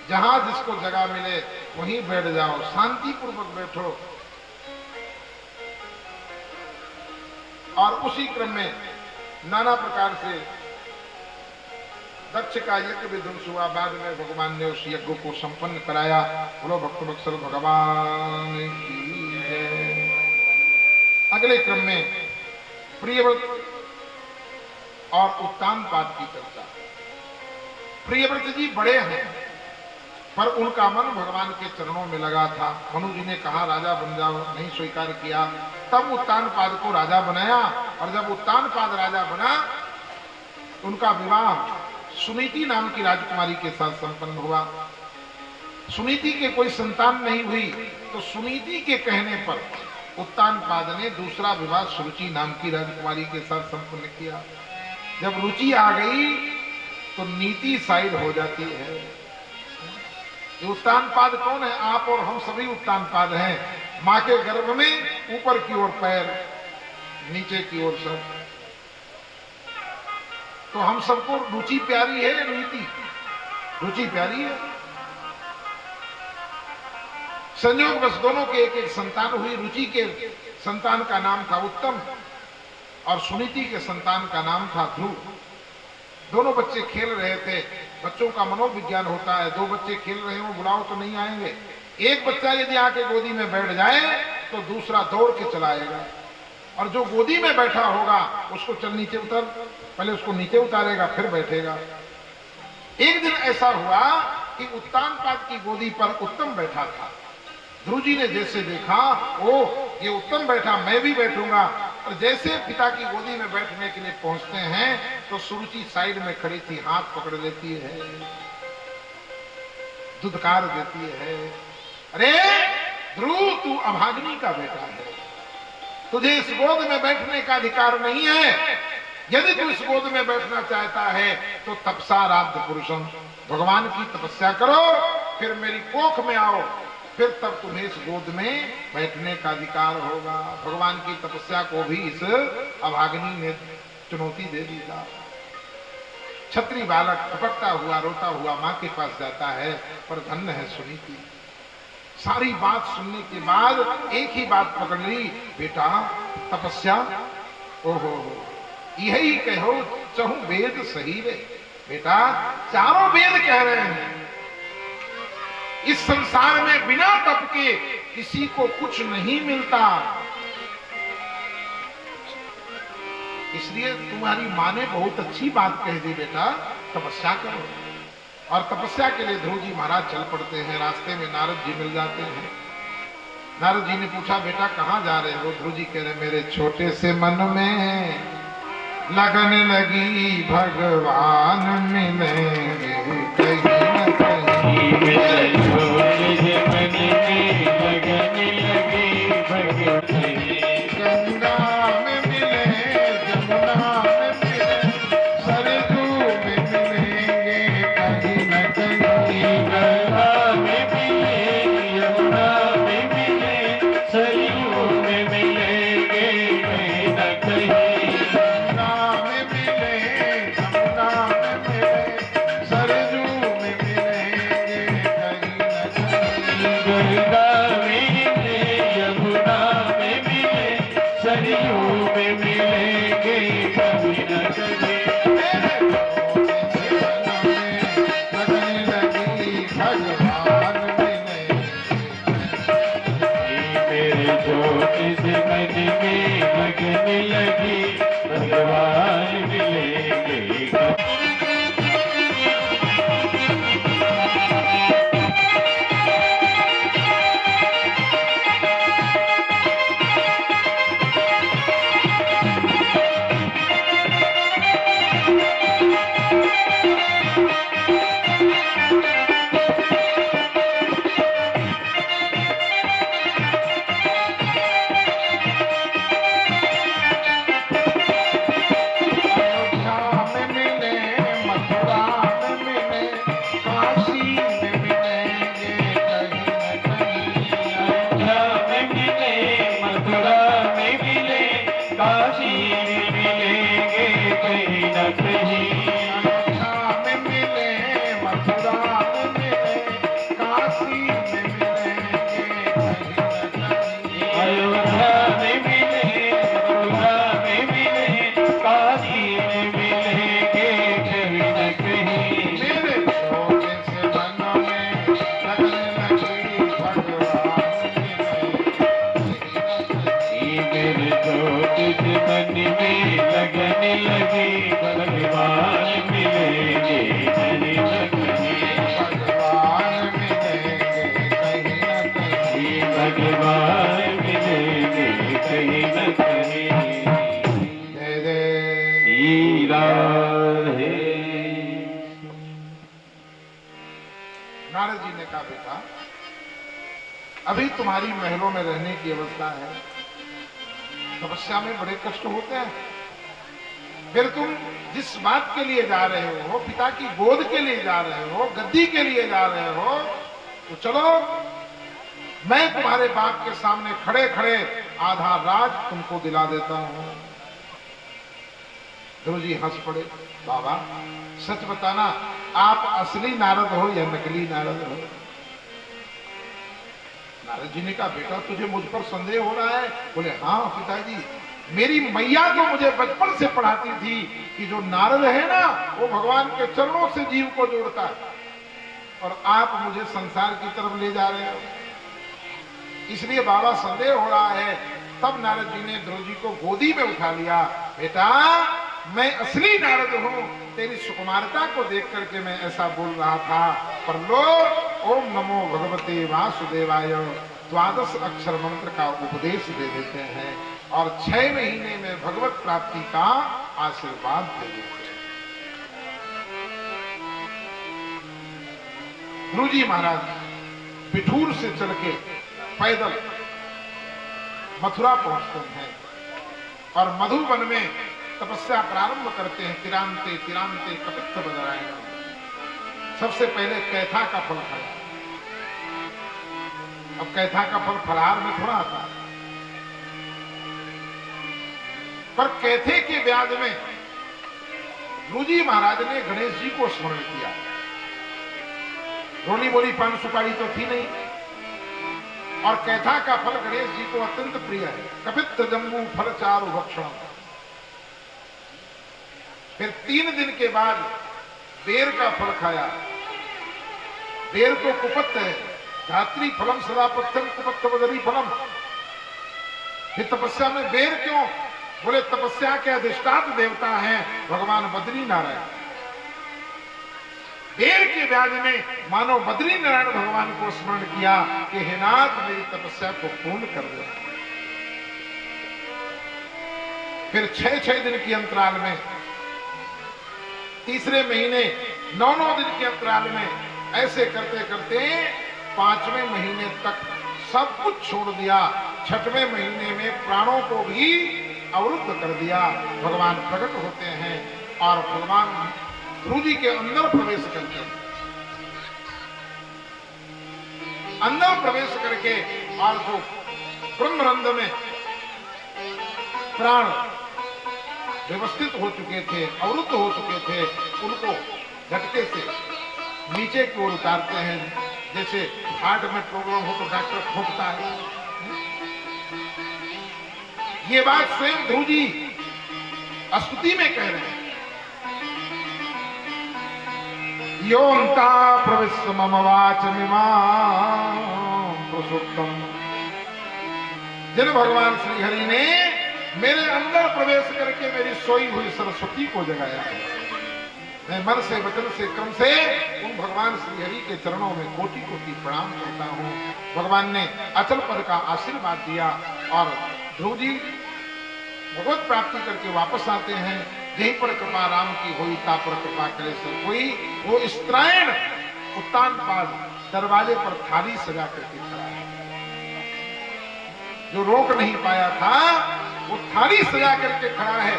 S1: जहां जिसको जगह मिले वहीं बैठ जाओ, शांतिपूर्वक बैठो। और उसी क्रम में नाना प्रकार से दक्ष का यज्ञ विध्वंस हुआ। बाद में भगवान ने उस यज्ञ को संपन्न कराया। बोलो भक्त वत्सल भगवान की जय। अगले क्रम में प्रियव्रत और उत्तानपाद की चर्चा। प्रियव्रत जी बड़े हैं पर उनका मन भगवान के चरणों में लगा था। मनु जी ने कहा राजा बन जाओ, नहीं स्वीकार किया। तब उत्तानपाद को राजा बनाया और जब उत्तानपाद राजा बना उनका विवाह सुनीति नाम की राजकुमारी के साथ संपन्न हुआ। सुनीति के कोई संतान नहीं हुई तो सुनीति के कहने पर उत्तानपाद ने दूसरा विवाह सुरुचि नाम की राजकुमारी के साथ संपन्न किया। जब रुचि आ गई तो नीति साइड हो जाती है। ये उत्तानपाद कौन है? आप और हम सभी उत्तानपाद हैं। माँ के गर्भ में ऊपर की ओर पैर, नीचे की ओर सर। तो हम सबको रुचि प्यारी है, नीति रुचि प्यारी है। संयोग बस दोनों के एक एक संतान हुई। रुचि के संतान का नाम था उत्तम और सुनीति के संतान का नाम था ध्रुव। दोनों बच्चे खेल रहे थे। बच्चों का मनोविज्ञान होता है। दो बच्चे खेल रहे हो, बुलाओ तो नहीं आएंगे। एक बच्चा यदि आके गोदी में बैठ जाए तो दूसरा दौड़ के चलाएगा, और जो गोदी में बैठा होगा उसको चल नीचे उतर, पहले उसको नीचे उतारेगा फिर बैठेगा। एक दिन ऐसा हुआ कि उत्तानपाद की गोदी पर उत्तम बैठा था। ध्रुव जी ने जैसे देखा, ओ ये उत्तम बैठा, मैं भी बैठूंगा। और जैसे पिता की गोदी में बैठने के लिए पहुंचते हैं तो सुरुचि साइड में खड़ी थी, हाथ पकड़ लेती है, दुदकार देती है, अरे ध्रुव तू अभागिनी का बेटा है, तुझे इस गोद में बैठने का अधिकार नहीं है। यदि तू इस गोद में बैठना चाहता है तो तपसाराध्य पुरुषम, भगवान की तपस्या करो, फिर मेरी कोख में आओ, फिर तब तुम्हें इस गोद में बैठने का अधिकार होगा। भगवान की तपस्या को भी इस अभागिनी ने चुनौती दे दी था। छत्री बालक टपकता हुआ रोता हुआ मां के पास जाता है, पर धन्य है सुनीति। सारी बात सुनने के बाद एक ही बात पकड़ ली, बेटा तपस्या, ओहो यही कहो चहु वेद सही रे। बेटा चारों वेद कह रहे हैं इस संसार में बिना तप के किसी को कुछ नहीं मिलता, इसलिए तुम्हारी माँ ने बहुत अच्छी बात कह दी, बेटा तपस्या करो। और तपस्या के लिए ध्रुव जी महाराज चल पड़ते हैं। रास्ते में नारद जी मिल जाते हैं। नारद जी ने पूछा, बेटा कहाँ जा रहे हो? ध्रुव जी कह रहे, मेरे छोटे से मन में लगन लगी, भगवान मिलेंगे कहीं न कहीं।
S2: मेरे छोटे से मन में लगन लगी, भगवान
S1: गंगा में मिले, जमुना में मिले, सरयू में मिलेंगे कहीं न कहीं।
S2: गंगा में मिले, यमुना में मिले, सरयू में मिलेंगे कहीं न कहीं।
S1: नारद जी ने कहा, बेटा अभी तुम्हारी महलों में रहने की अवस्था है, तपस्या में बड़े कष्ट होते हैं। फिर तुम जिस बात के लिए जा रहे हो, पिता की गोद के लिए जा रहे हो, गद्दी के लिए जा रहे हो, तो चलो मैं तुम्हारे बाप के सामने खड़े खड़े आधा राज तुमको दिला देता हूं। ध्रुव जी हंस पड़े, बाबा सच बताना, आप असली नारद हो या नकली नारद हो? नारद जी ने कहा, बेटा तुझे मुझ पर संदेह हो रहा है? बोले हाँ पिताजी, मेरी मैया तो मुझे बचपन से पढ़ाती थी कि जो नारद है ना वो भगवान के चरणों से जीव को जोड़ता है, और आप मुझे संसार की तरफ ले जा रहे हो। इसलिए बाबा संदेह हो रहा है। तब नारद जी ने ध्रुव जी को गोदी में उठा लिया। बेटा, मैं असली नारद हूं, तेरी सुकुमारता को देख करके मैं ऐसा बोल रहा था, पर लो ओम नमो भगवते वासुदेवाय द्वादश अक्षर मंत्र का उपदेश दे देते हैं और 6 महीने में भगवत प्राप्ति का आशीर्वाद दे देते हैं। ध्रुव जी महाराज बिठूर से चल के पैदल मथुरा पहुंचते हैं और मधुवन में तपस्या प्रारंभ करते हैं। तिरांते तिरांते कपित्थ बदरायण। सबसे पहले कैथा का फल खाया। अब कैथा का फल फलाहार में थोड़ा आता है, पर कैथे के ब्याज में ध्रुव जी महाराज ने गणेश जी को स्मरण किया। रोली बोली पान सुपारी तो थी नहीं, और कैथा का फल गणेश जी को अत्यंत प्रिय है। कपित्थ जम्बू फल चारु भक्षण। फिर 3 दिन के बाद बेर का फल खाया। बेर तो कुपत्थ है, धात्री फलम सदा पथ्यम कुपत्थ बदरी फलम। फिर तपस्या में बेर क्यों? बोले तपस्या के अधिष्ठान देवता हैं भगवान बद्री नारायण। बेर के ब्याज में मानो बद्री नारायण भगवान को स्मरण किया कि हे नाथ, मेरी तपस्या को पूर्ण कर दे। फिर 6 दिन के अंतराल में, तीसरे महीने 9 दिन के अंतराल में, ऐसे करते करते 5वें महीने तक सब कुछ छोड़ दिया। 6वें महीने में प्राणों को भी अवरुद्ध कर दिया। भगवान प्रकट होते हैं और भगवान ध्रुव जी के अंदर प्रवेश करते हैं। अंदर प्रवेश करके और जो ब्रह्मरंध में प्राण व्यवस्थित हो चुके थे, अवरुद्ध हो चुके थे, उनको झटके से नीचे की ओर उतारते हैं। जैसे हार्ट में प्रॉब्लम हो तो डॉक्टर ठोकता है। ये बात स्वयं ध्रुव जी स्तुति में कह रहे हैं। योमता प्रविश्व मम वाचमिमां प्रसुप्तम। जिन भगवान श्री हरि ने मेरे अंदर प्रवेश करके मेरी सोई हुई सरस्वती को जगाया है, मैं मन से वचन से कर्म से उन भगवान श्री हरि के चरणों में कोटि कोटि प्रणाम करता हूँ। भगवान ने अचल पद का आशीर्वाद दिया और ध्रुव जी भगवत प्राप्ति करके वापस आते हैं। यहीं पर कृपा राम की हुई, ता पर कृपा करे सब कोई। वो स्त्रायण उत्तान पाद दरवाजे पर थाली सजा करके खड़ा है। जो रोक नहीं पाया था वो थाली सजा करके खड़ा है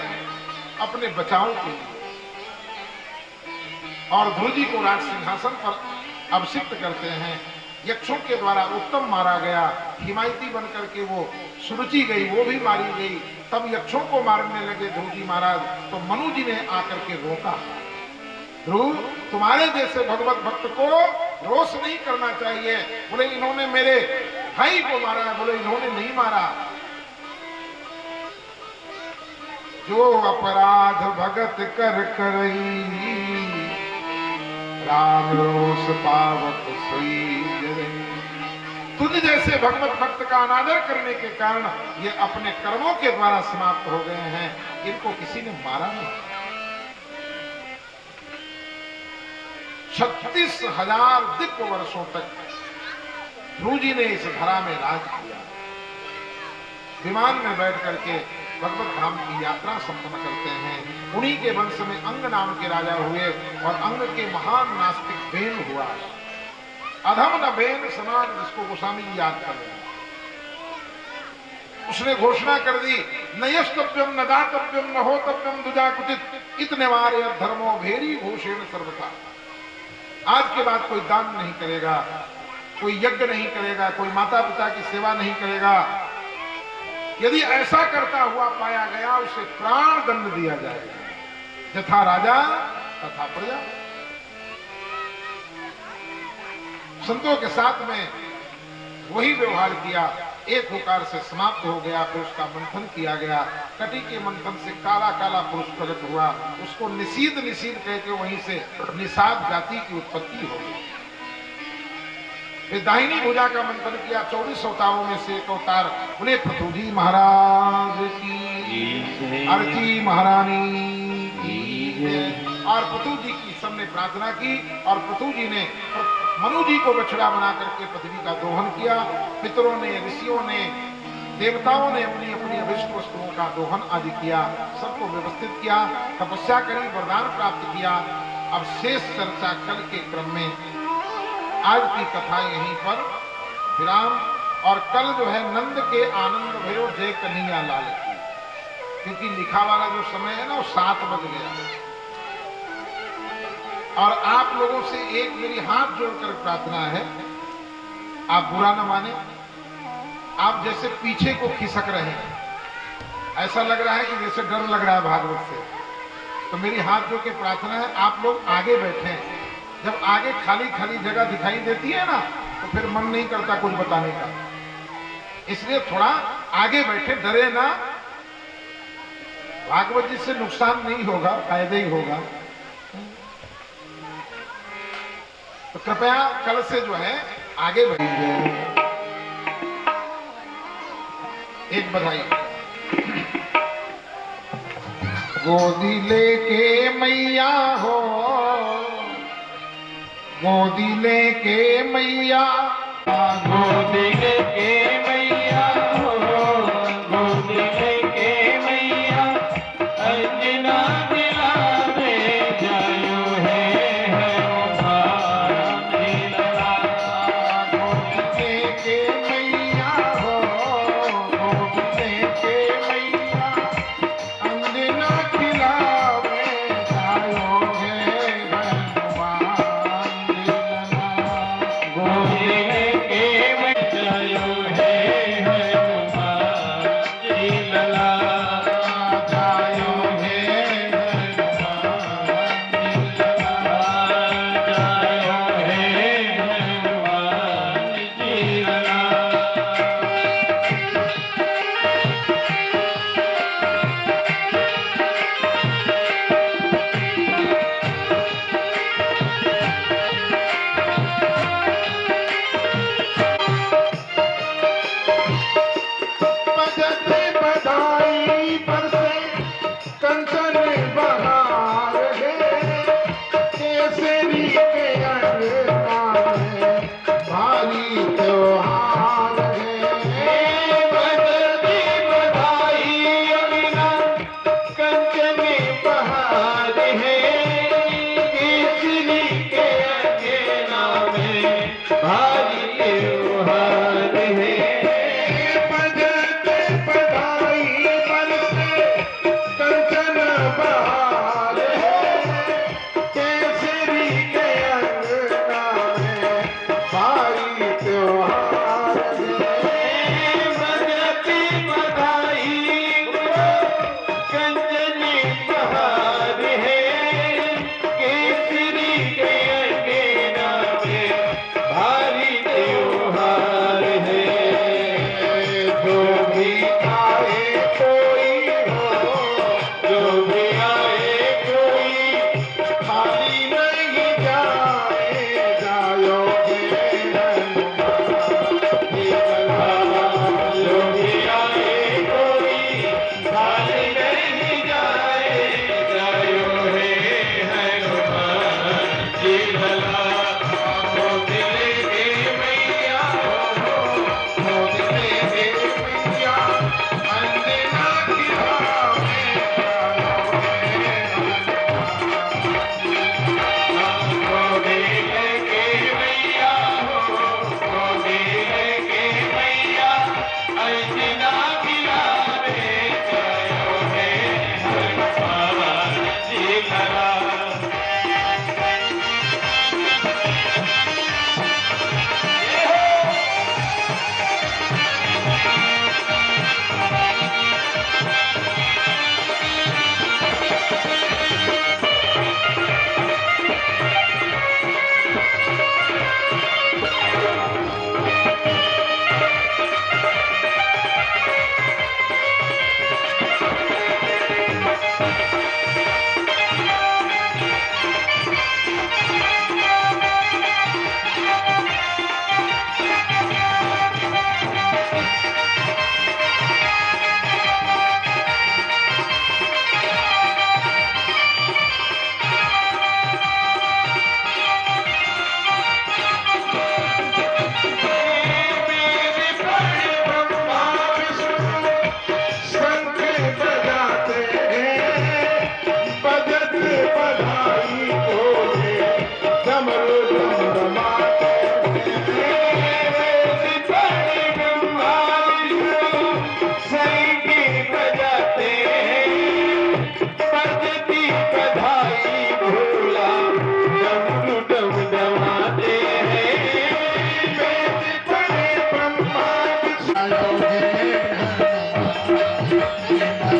S1: अपने बचाव के लिए। और ध्रुव जी को राज सिंहासन पर अभिषिक्त करते हैं। यक्षों के द्वारा उत्तम मारा गया। हिमायती बनकर के वो सुरुचि गई, वो भी मारी गई। तब यक्षों को मारने लगे ध्रुव जी महाराज, तो मनु जी ने आकर के रोका। ध्रुव, तुम्हारे जैसे भगवत भक्त को रोष नहीं करना चाहिए। बोले इन्होंने मेरे भाई को मारा है। बोले इन्होंने नहीं मारा। जो अपराध भगत कर करई, राम रोष पावक सोई जरई। तुझ जैसे भगवत भक्त का अनादर करने के कारण ये अपने कर्मों के द्वारा समाप्त हो गए हैं। इनको किसी ने मारा नहीं। 36,000 दिव्य वर्षों तक ध्रुव जी ने इस धरा में राज किया। विमान में बैठ करके भगवत धाम की यात्रा संपन्न करते हैं। उन्हीं के वंश में अंग नाम के राजा हुए और अंग के महान नास्तिक बेन हुआ। अधम न बेन समान, जिसको गोस्वामी जी याद कर रहे हैं। उसने घोषणा कर दी, न यस्तव्यम न दातव्यम न होतव्यम दुजा कुचित इतने वारे धर्मो भेरी घोषेण सर्वथा। आज के बाद कोई दान नहीं करेगा, कोई यज्ञ नहीं करेगा, कोई माता पिता की सेवा नहीं करेगा। यदि ऐसा करता हुआ पाया गया उसे प्राण दंड दिया जाएगा। यथा राजा तथा प्रजा। संतों के साथ में वही व्यवहार किया एक होकार से समाप्त हो गया। फिर उसका मंथन किया गया, कटी के मंथन से काला काला पुरुष प्रकट हुआ। उसको निषीद निषीद कहकर वहीं से निषाद जाति की उत्पत्ति हो गई। फिर दाहिनी भुजा का मंथन किया। 24 अवतारों में से एक अवतार बोले पृथु जी महाराज की, अर्ची महारानी की जय। और पृथु जी की सबने प्रार्थना की और पृथु जी ने मनु जी को बछड़ा बना करके पृथ्वी का दोहन किया। पितरों ने, ऋषियों ने, देवताओं ने अपनी अपनी अभिष्ट वस्तुओं का दोहन आदि किया, सबको व्यवस्थित किया, तपस्या करी, वरदान प्राप्त किया। अब शेष चर्चा कल के क्रम में, आज की कथा यहीं पर विराम। और कल जो है नंद के आनंद भयो जय कन्हैया लाल की, क्योंकि लिखा वाला जो समय है ना वो 7 बज गया। और आप लोगों से एक मेरी हाथ जोड़कर प्रार्थना है, आप बुरा न माने। आप जैसे पीछे को खिसक रहे हैं, ऐसा लग रहा है कि जैसे डर लग रहा है भागवत से, तो मेरी हाथ जोड़ के प्रार्थना है आप लोग आगे बैठे। जब आगे खाली खाली जगह दिखाई देती है ना, तो फिर मन नहीं करता कुछ बताने का, इसलिए थोड़ा आगे बैठे, डरे ना। भागवत जी से नुकसान नहीं होगा, फायदा ही होगा। तो कृपया कल से जो है आगे बढ़िए। एक बधाई। गोदी लेके मैया हो, गोदी लेके मैया,
S2: गोदी लेके मैया हो, गोदी लेके मैया, अंजना दिलावे जायो है उधारा मिलना।
S1: गोदी लेके मैया हो, गोदी लेके मैया, अंजना खिलावे जायो है भगवान मिलना।
S2: गोदी लेके मैं जायो है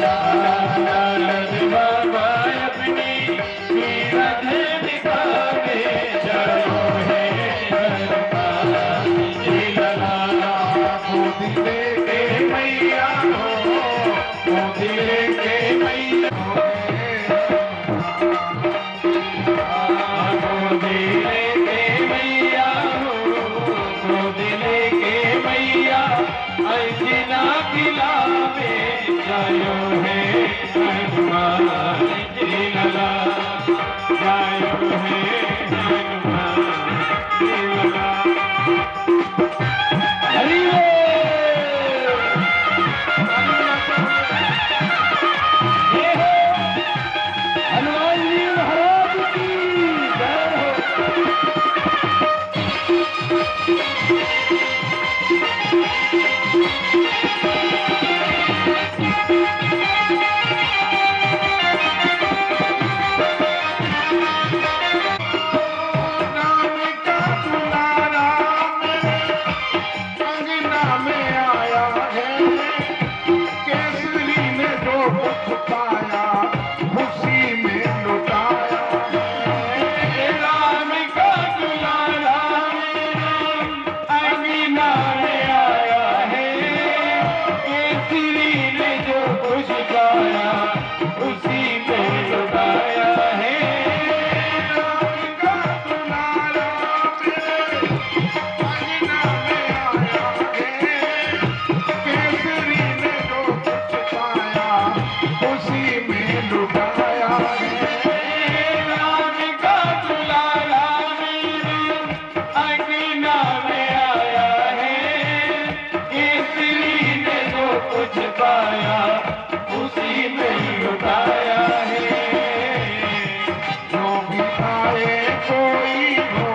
S2: नारद बाबा अपनी मीरठ दिखावे जायो है हनुमान जी लला।
S1: गोदी लेके मैया हो, गोदी लेके मैया
S2: गोदी लेके मैया हो, गोदी लेके मैया अर्चना खिलावे जायो है हनुमान जी लला। जायो है हनुमान जी लला। हरि बोल। ये हो हनुमान जी महाराज की जय हो।
S1: नाम का दुलारा मेरे अंगना में आया है। केसरी ने जो कुछ पाया खुशी में लुटाया है।
S2: राम का दुलारा मेरे अंगना में आया है। केसरी ने जो कुछ पाया उसी में लुटाया है।
S1: राम का दुलारा मेरे अंगना में आया है। केसरी ने जो कुछ पाया खुशी में लुटाया है।
S2: राम का दुलारा मेरे अंगना में आया है। केसरी ने जो कुछ पाया उसी में लुटाया है।
S1: जो भी आए कोई हो,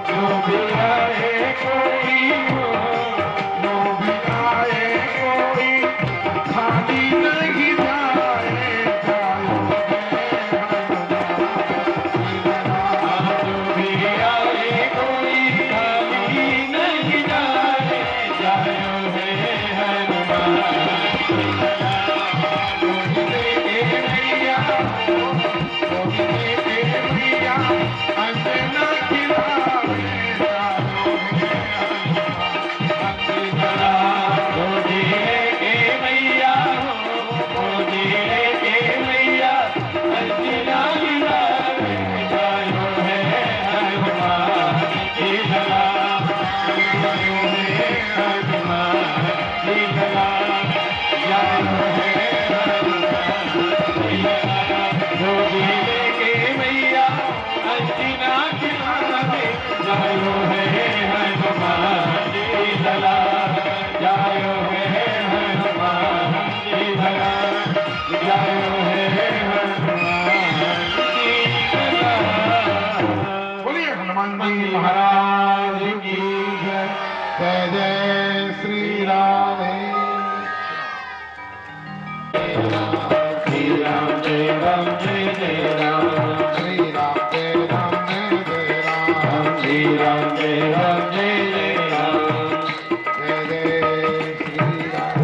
S2: जो भी आए कोई हो,
S1: जो भी आए कोई खाली नहीं जाए। जायो
S2: जो भी आए कोई खाली नहीं जाए। जायो है हनुमान जी लला।
S1: गोदी लेके मैया हो, गोदी लेके मैया अंजना खिलावे जायो है हनुमान जी लला।
S2: गोदी लेके मैया हो, गोदी लेके मैया अर्चना खिलावे जायो है हनुमान जी लला। जायो है हनुमान जी लला। जायो है हनुमान जी लला। गोदी लेके मैया अर्चना खिलावे जायो है हनुमान जी लला। जायो है हनुमान जी लला। जायो है हनुमान जी लला।
S1: बोलिए हनुमान जी महाराज की जय। जय जय श्री राम।
S2: श्री राम जय राम जय जय राम।
S1: श्री राम जय राम जय जय राम।
S2: श्री राम जय राम जय जय राम।
S1: जय जय श्री राम।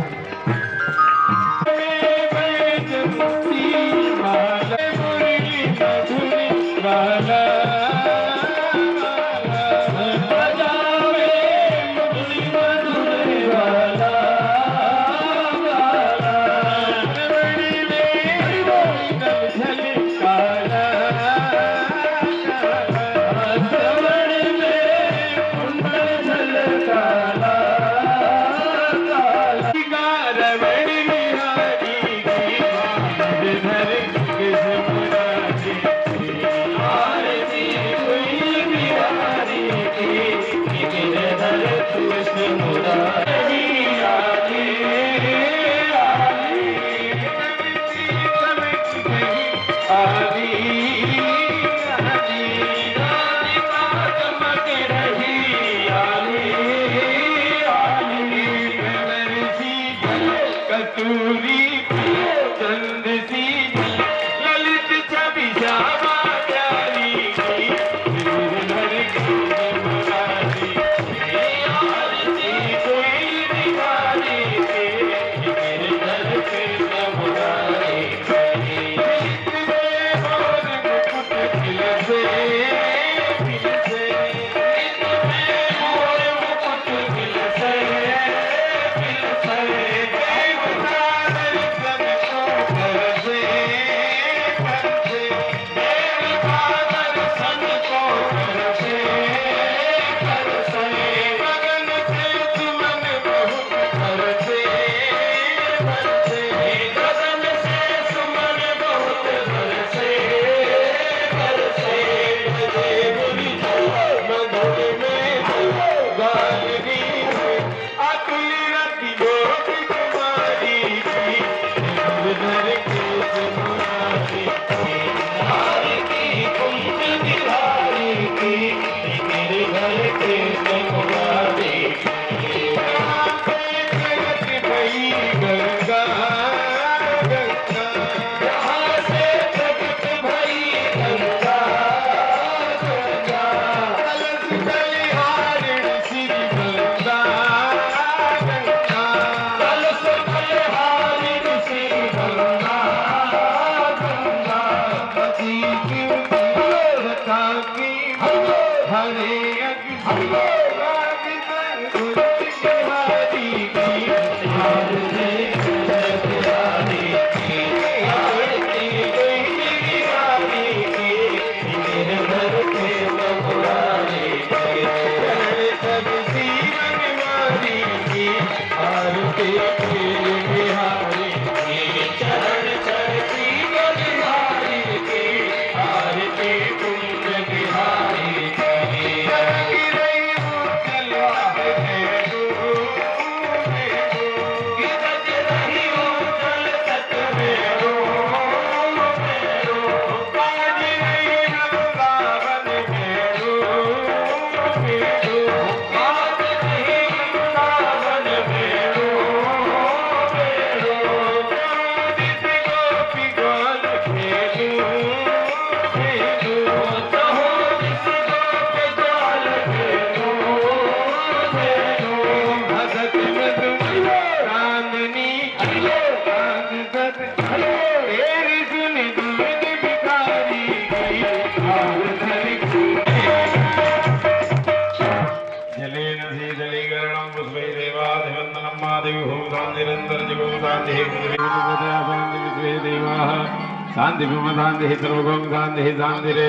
S2: बैजंती माला मुरली मधुरी वाला बजावे मुरली मधुरी वाला। बड़ी मेरी बोल झलकाला। कस्तूरी चंद सी ललित छवि श्यामा प्यारी की गिरधर की मुरारी आरती कोई दिवारी के गिरधर के गगन से सुमन बहुत बरसे बरसे बजे बुरी मधुर में गाली अतुल रति गोपी कुमारी की धर के सुनारी की कुंज बिहारी की मेरे घर के सुनारी शांति शांति सर्वगम शांति शांति रे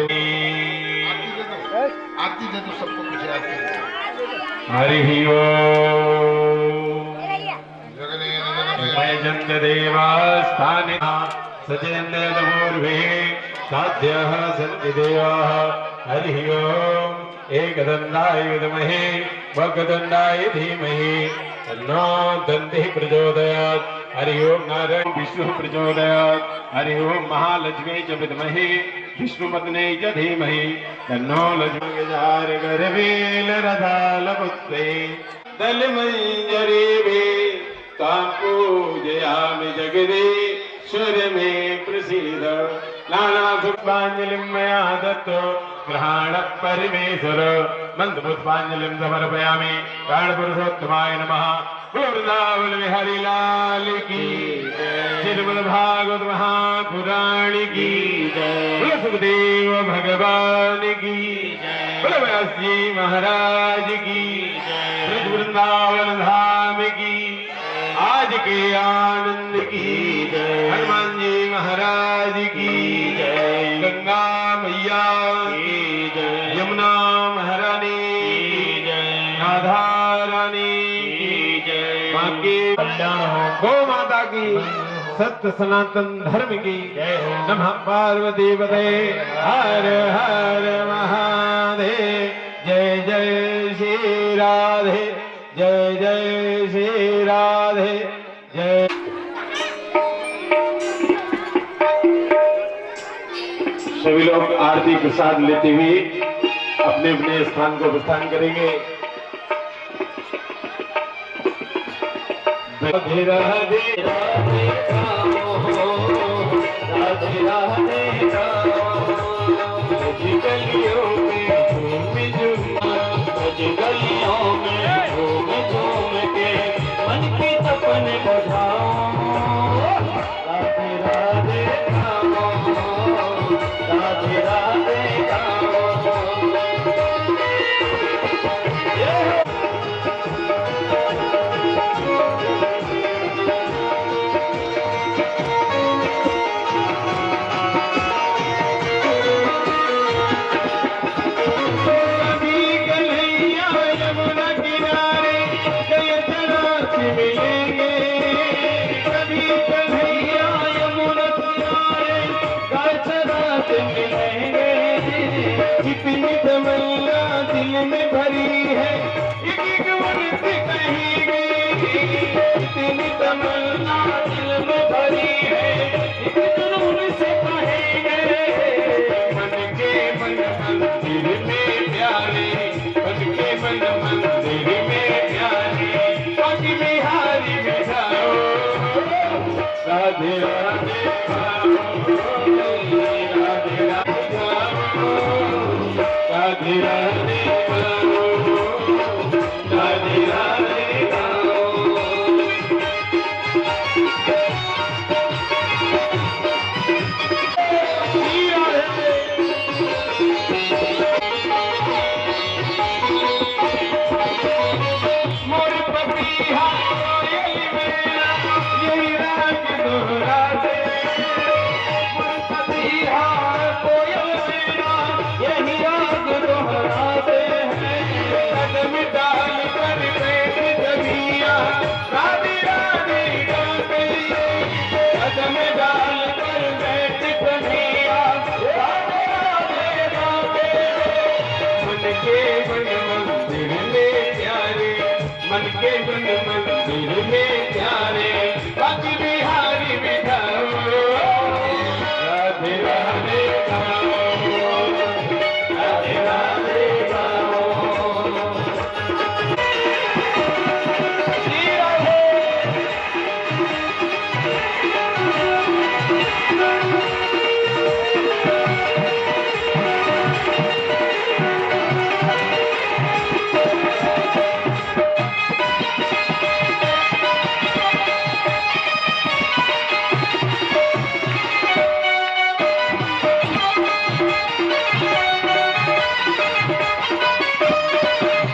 S1: आरती दे दो सबको पीछे आरती दे दो।
S2: हरि ओम
S1: जगने नमः
S2: मयजन्त देवास्थाने सचेन्द्रपूर्वे साध्यः सन्ति देवाः हरि ओम एकदन्ताय विद्महे वक्रतुण्डाय धीमहि तन्नो दन्तिः प्रचोदयात् हरि ओम नारायण विष्णु प्रचोदयात् हरि ओम महालक्ष्मी च विद्महे विष्णुपत्ने च धीमहि तन्नो लक्ष्मी गजार गर्भेल रथालपुत्रे दलमञ्जरी वे तां पूजयामि जगदीश्वर मे प्रसीद नानापुष्पाञ्जलिं मया दत्तो ग्रहाण परमेश्वर मन्त्रपुष्पाञ्जलिं समर्पयामि प्राणपुरुषोत्तमाय नमः। वृंदावन बिहारी लाल की श्रीमद् भागवत महापुराण की बोलो सुखदेव भगवान की बोलो व्यास जी महाराज की वृंदावन धाम की आज के आनंद की हनुमान जी महाराज की गंगा मैया की यमुना महारानी राधा रानी की कल्याण हो। गो माता की सत्य सनातन धर्म की नमः पार्वती पते हर हर महादेव जय जय श्री राधे जय जय श्री राधे जय। सभी लोग आरती प्रसाद लेते हुए अपने अपने स्थान को प्रस्थान करेंगे। राधे राधे राधे राधे राधे गलियों में झूम झूम गलियों में झूम झूम के मन की तपन बुझाओ राधे राधे राधे राधे इतनी तमन्ना दिल में भरी है, एक जुनून से कहेंगे मन के मन मंदिर में प्यारे, मन के मन मंदिर में प्यारे, बाकी बिहारी बिठाओ राधे राधे गाओ, राधे राधे गाओ, राधे राधे गाओ, राधे राधे गाओ। मोर पपीहा कोयल मेरा यही राग दोहराते, मोर पपीहा कोयल मेरा यही राग दोहराते हैं, कदम डाल कर बैठ जबिया राधे राधे गाते, कदम डाल कर बैठ जबिया राधे राधे गाते, मन के मन मंदिर में प्यारे, मन के मन मंदिर में प्यारे, बाकी बिहारी बिठाओ राधे राधे गाओ, राधे राधे गाओ। श्री राधे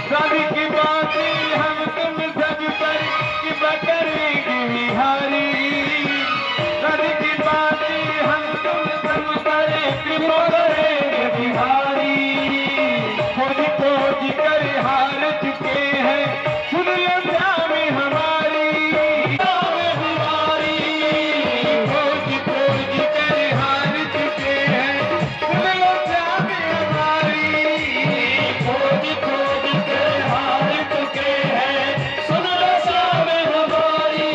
S2: शादी की बातें हम तुम सब पर किबा करेंगे बिहारी, शादी की बातें हम तुम सब पर किबा करेंगे बिहारी, खोज खोज कर हार चुके हैं सुन लो जाम हमारी, हमारी खोज खोज कर हार चुके हैं सुन लो जाम हमारी, खोज खोज कर हार चुके हैं सुन लो शाम हमारी,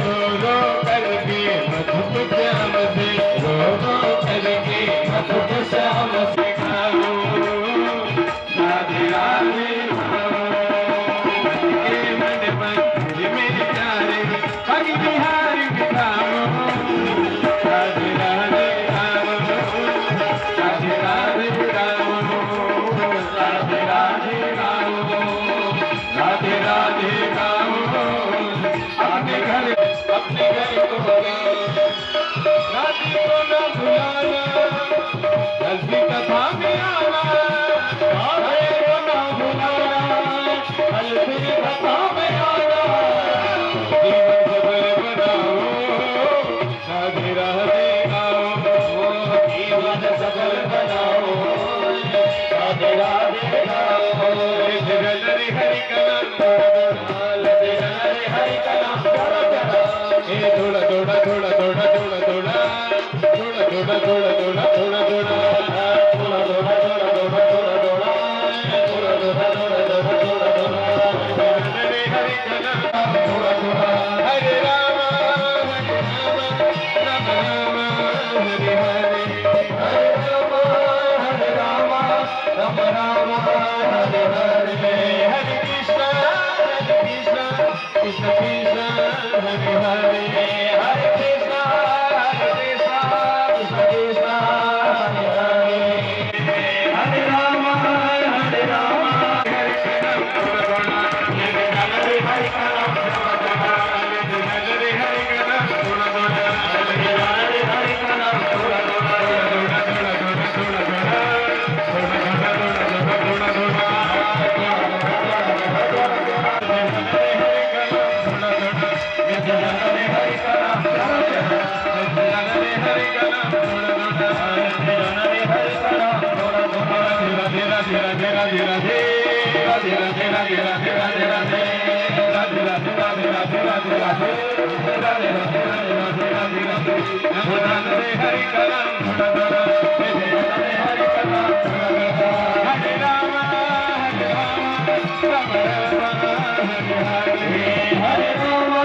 S2: रो रो करके मधुप श्याम से, रो रो करके मधुप श्याम से गाओ राधे राधे गाओ, के मन मंदिर में प्यारे, बाकी बिहारी बिठाओ राधे राधे गाओ, राधे राधे गाओ, राधे राधे गाओ, राधे राधे गाओ, अपने घर को राधे को न भुलाना, हल्दी कथा में आना, राधे को न भुलाना, हल्दी कथा में आना, जीवन सफल बनाओ राधे राधे गाओ, जीवन सफल बनाओ राधे राधे गाओ, हरि हरि का नाम हरि हरि का नाम थोड़ा थोड़ा थोड़ा थोड़ा थोड़ा थोड़ा थोड़ा थोड़ा थोड़ा थोड़ा थोड़ा हरे राम राम राम हरे हरे, हरे राम राम राम हरे हरे, हरे कृष्ण कृष्ण कृष्ण हरे हरे, हरे कृष्ण कृष्ण कृष्ण हरे हरे, हरे राम हरे राम, हरे Hare Rama